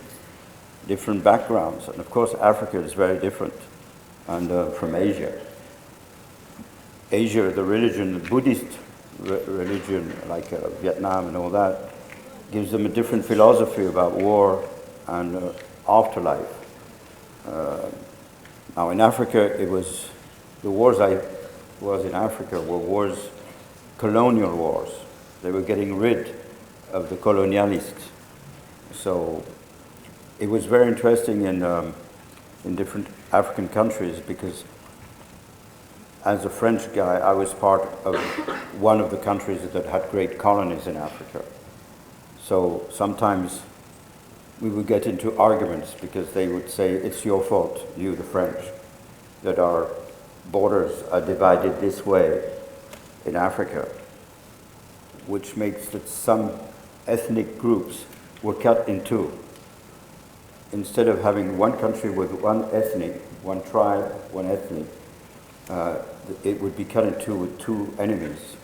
different backgrounds. And of course, Africa is very different and from Asia. Asia, the religion, the Buddhist religion, like Vietnam and all that, gives them a different philosophy about war and afterlife. Now in Africa, the wars I was in Africa were wars, colonial wars. They were getting rid of the colonialists. So it was very interesting in different African countries because as a French guy, I was part of one of the countries that had great colonies in Africa. So sometimes we would get into arguments because they would say, it's your fault, you the French, that our borders are divided this way in Africa, which makes that some ethnic groups were cut in two. Instead of having one country with one ethnic, one tribe, one ethnic, it would be cut in two with two enemies.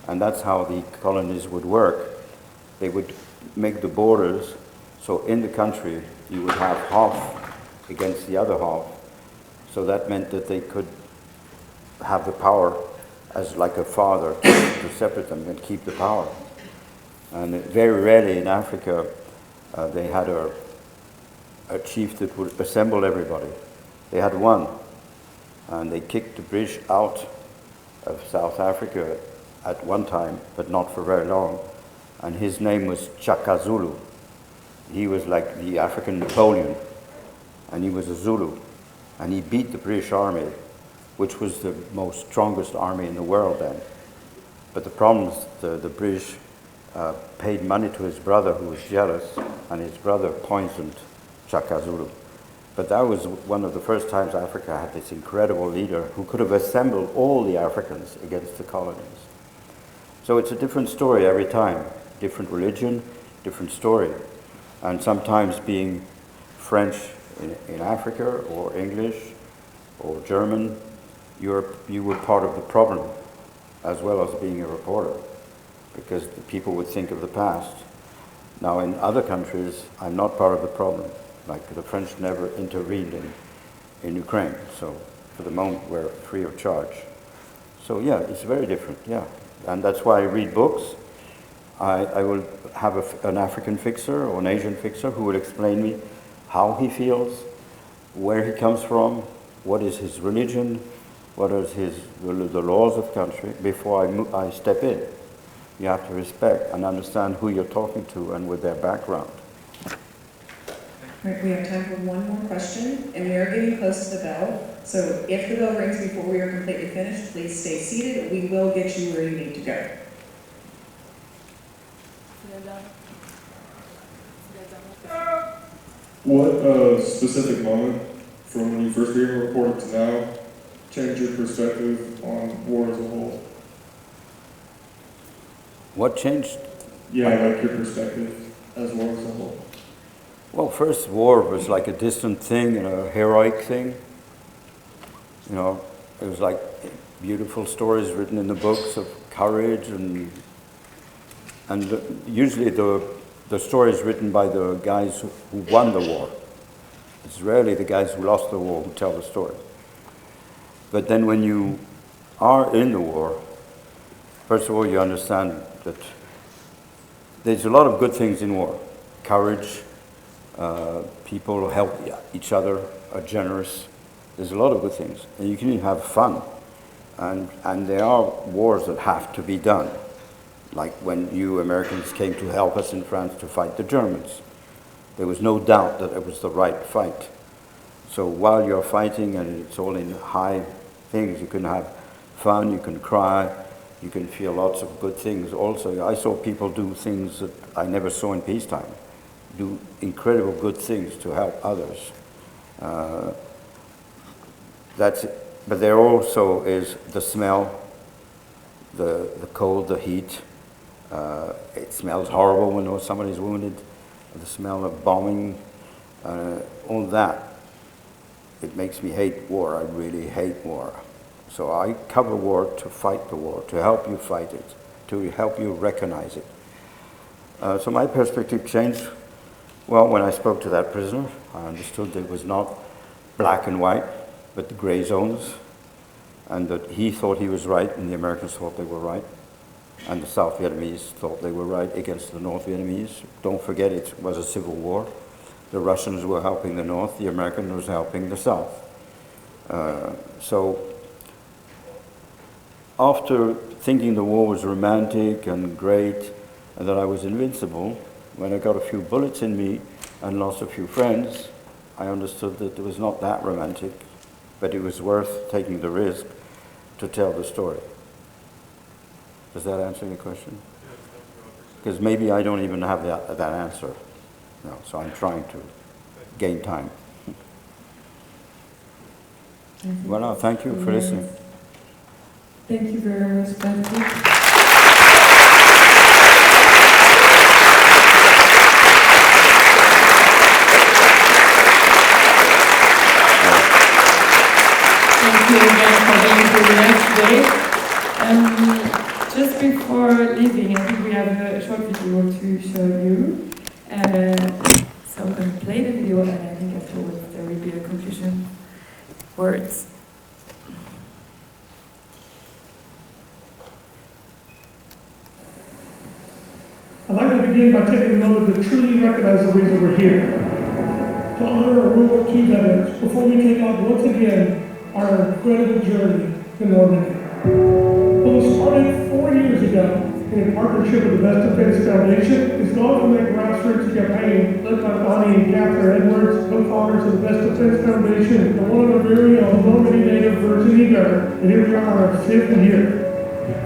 And that's how the colonies would work. They would make the borders, so in the country you would have half against the other half. So that meant that they could have the power as like a father to separate them and keep the power. And very rarely in Africa they had a chief that would assemble everybody. They had one, and they kicked the British out of South Africa at one time, but not for very long. And his name was Chaka Zulu. He was like the African Napoleon, and he was a Zulu. And he beat the British Army, which was the most strongest army in the world then. But the problem is the British paid money to his brother who was jealous, and his brother poisoned Chaka Zulu. But that was one of the first times Africa had this incredible leader who could have assembled all the Africans against the colonies. So it's a different story every time. Different religion, different story. And sometimes being French in Africa, or English, or German, you were part of the problem, as well as being a reporter, because the people would think of the past. Now in other countries, I'm not part of the problem. Like the French never intervened in Ukraine, so for the moment we're free of charge. So yeah, it's very different, yeah. And that's why I read books. I will have an African fixer or an Asian fixer who will explain me how he feels, where he comes from, what is his religion, what is the laws of the country before I step in. You have to respect and understand who you're talking to and with their background. Right, we have time for one more question, and we are getting close to the bell. So if the bell rings before we are completely finished, please stay seated. We will get you where you need to go. What specific moment from when you first became a reporter to now changed your perspective on war as a whole? What changed? Yeah, like your perspective as war as a whole. Well, first, war was like a distant thing and a heroic thing. You know, it was like beautiful stories written in the books of courage, and usually the stories written by the guys who won the war. It's rarely the guys who lost the war who tell the story. But then when you are in the war, first of all, you understand that there's a lot of good things in war. Courage, people help each other, are generous. There's a lot of good things. And you can even have fun. And there are wars that have to be done. like when you Americans came to help us in France to fight the Germans. There was no doubt that it was the right fight. So while you're fighting, and it's all in high things, you can have fun, you can cry, you can feel lots of good things. Also, I saw people do things that I never saw in peacetime, do incredible good things to help others. That's it. But there also is the smell, the cold, the heat. It smells horrible when somebody's wounded. The smell of bombing, all that. It makes me hate war. I really hate war. So I cover war to fight the war, to help you fight it, to help you recognize it. So my perspective changed. Well, when I spoke to that prisoner, I understood that it was not black and white, but the gray zones, and that he thought he was right, and the Americans thought they were right, and the South Vietnamese thought they were right against the North Vietnamese. Don't forget, it was a civil war. The Russians were helping the North, the Americans was helping the South. So after thinking the war was romantic and great, and that I was invincible, when I got a few bullets in me and lost a few friends, I understood that it was not that romantic, but it was worth taking the risk to tell the story. Does that answer your question? Because maybe I don't even have that answer. No, so I'm trying to gain time. Well, thank you for listening. Thank you very much, Patrick. Thank you again for being here today. Just before leaving, I think we have a short video to show you. So I'm going to play the video, and I think afterwards there will be a conclusion words. I'd like to begin by taking a moment to truly recognize the reason we're here. To honor our World War II veterans before we take off once again our incredible journey to Normandy. It was started 4 years ago in partnership with the Best Defense Foundation. It's gone from a grassroots campaign led by Bonnie and Catherine Edwards, co-founders of the Best Defense Foundation, and one of our very own Normandy native Virginia Governor. And here we are on our 5th year.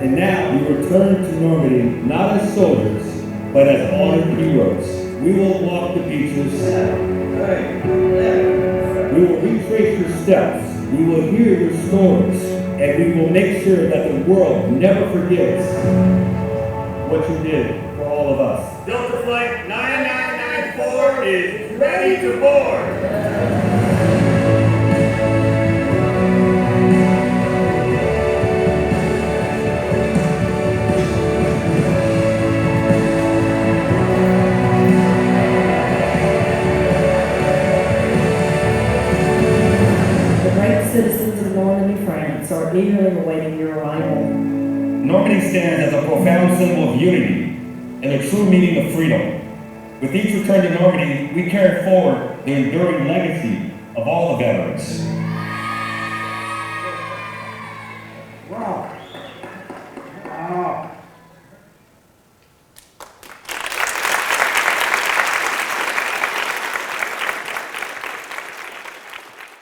And now we return to Normandy not as soldiers, but as honored heroes. We will walk the beaches. We will retrace your steps. We will hear your stories. And we will make sure that the world never forgets what you did for all of us. Delta Flight 9994 is ready to board. Citizens of Normandy, France are eagerly awaiting your arrival. Normandy stands as a profound symbol of unity and a true meaning of freedom. With each return to Normandy, we carry forward the enduring legacy of all the veterans. Wow.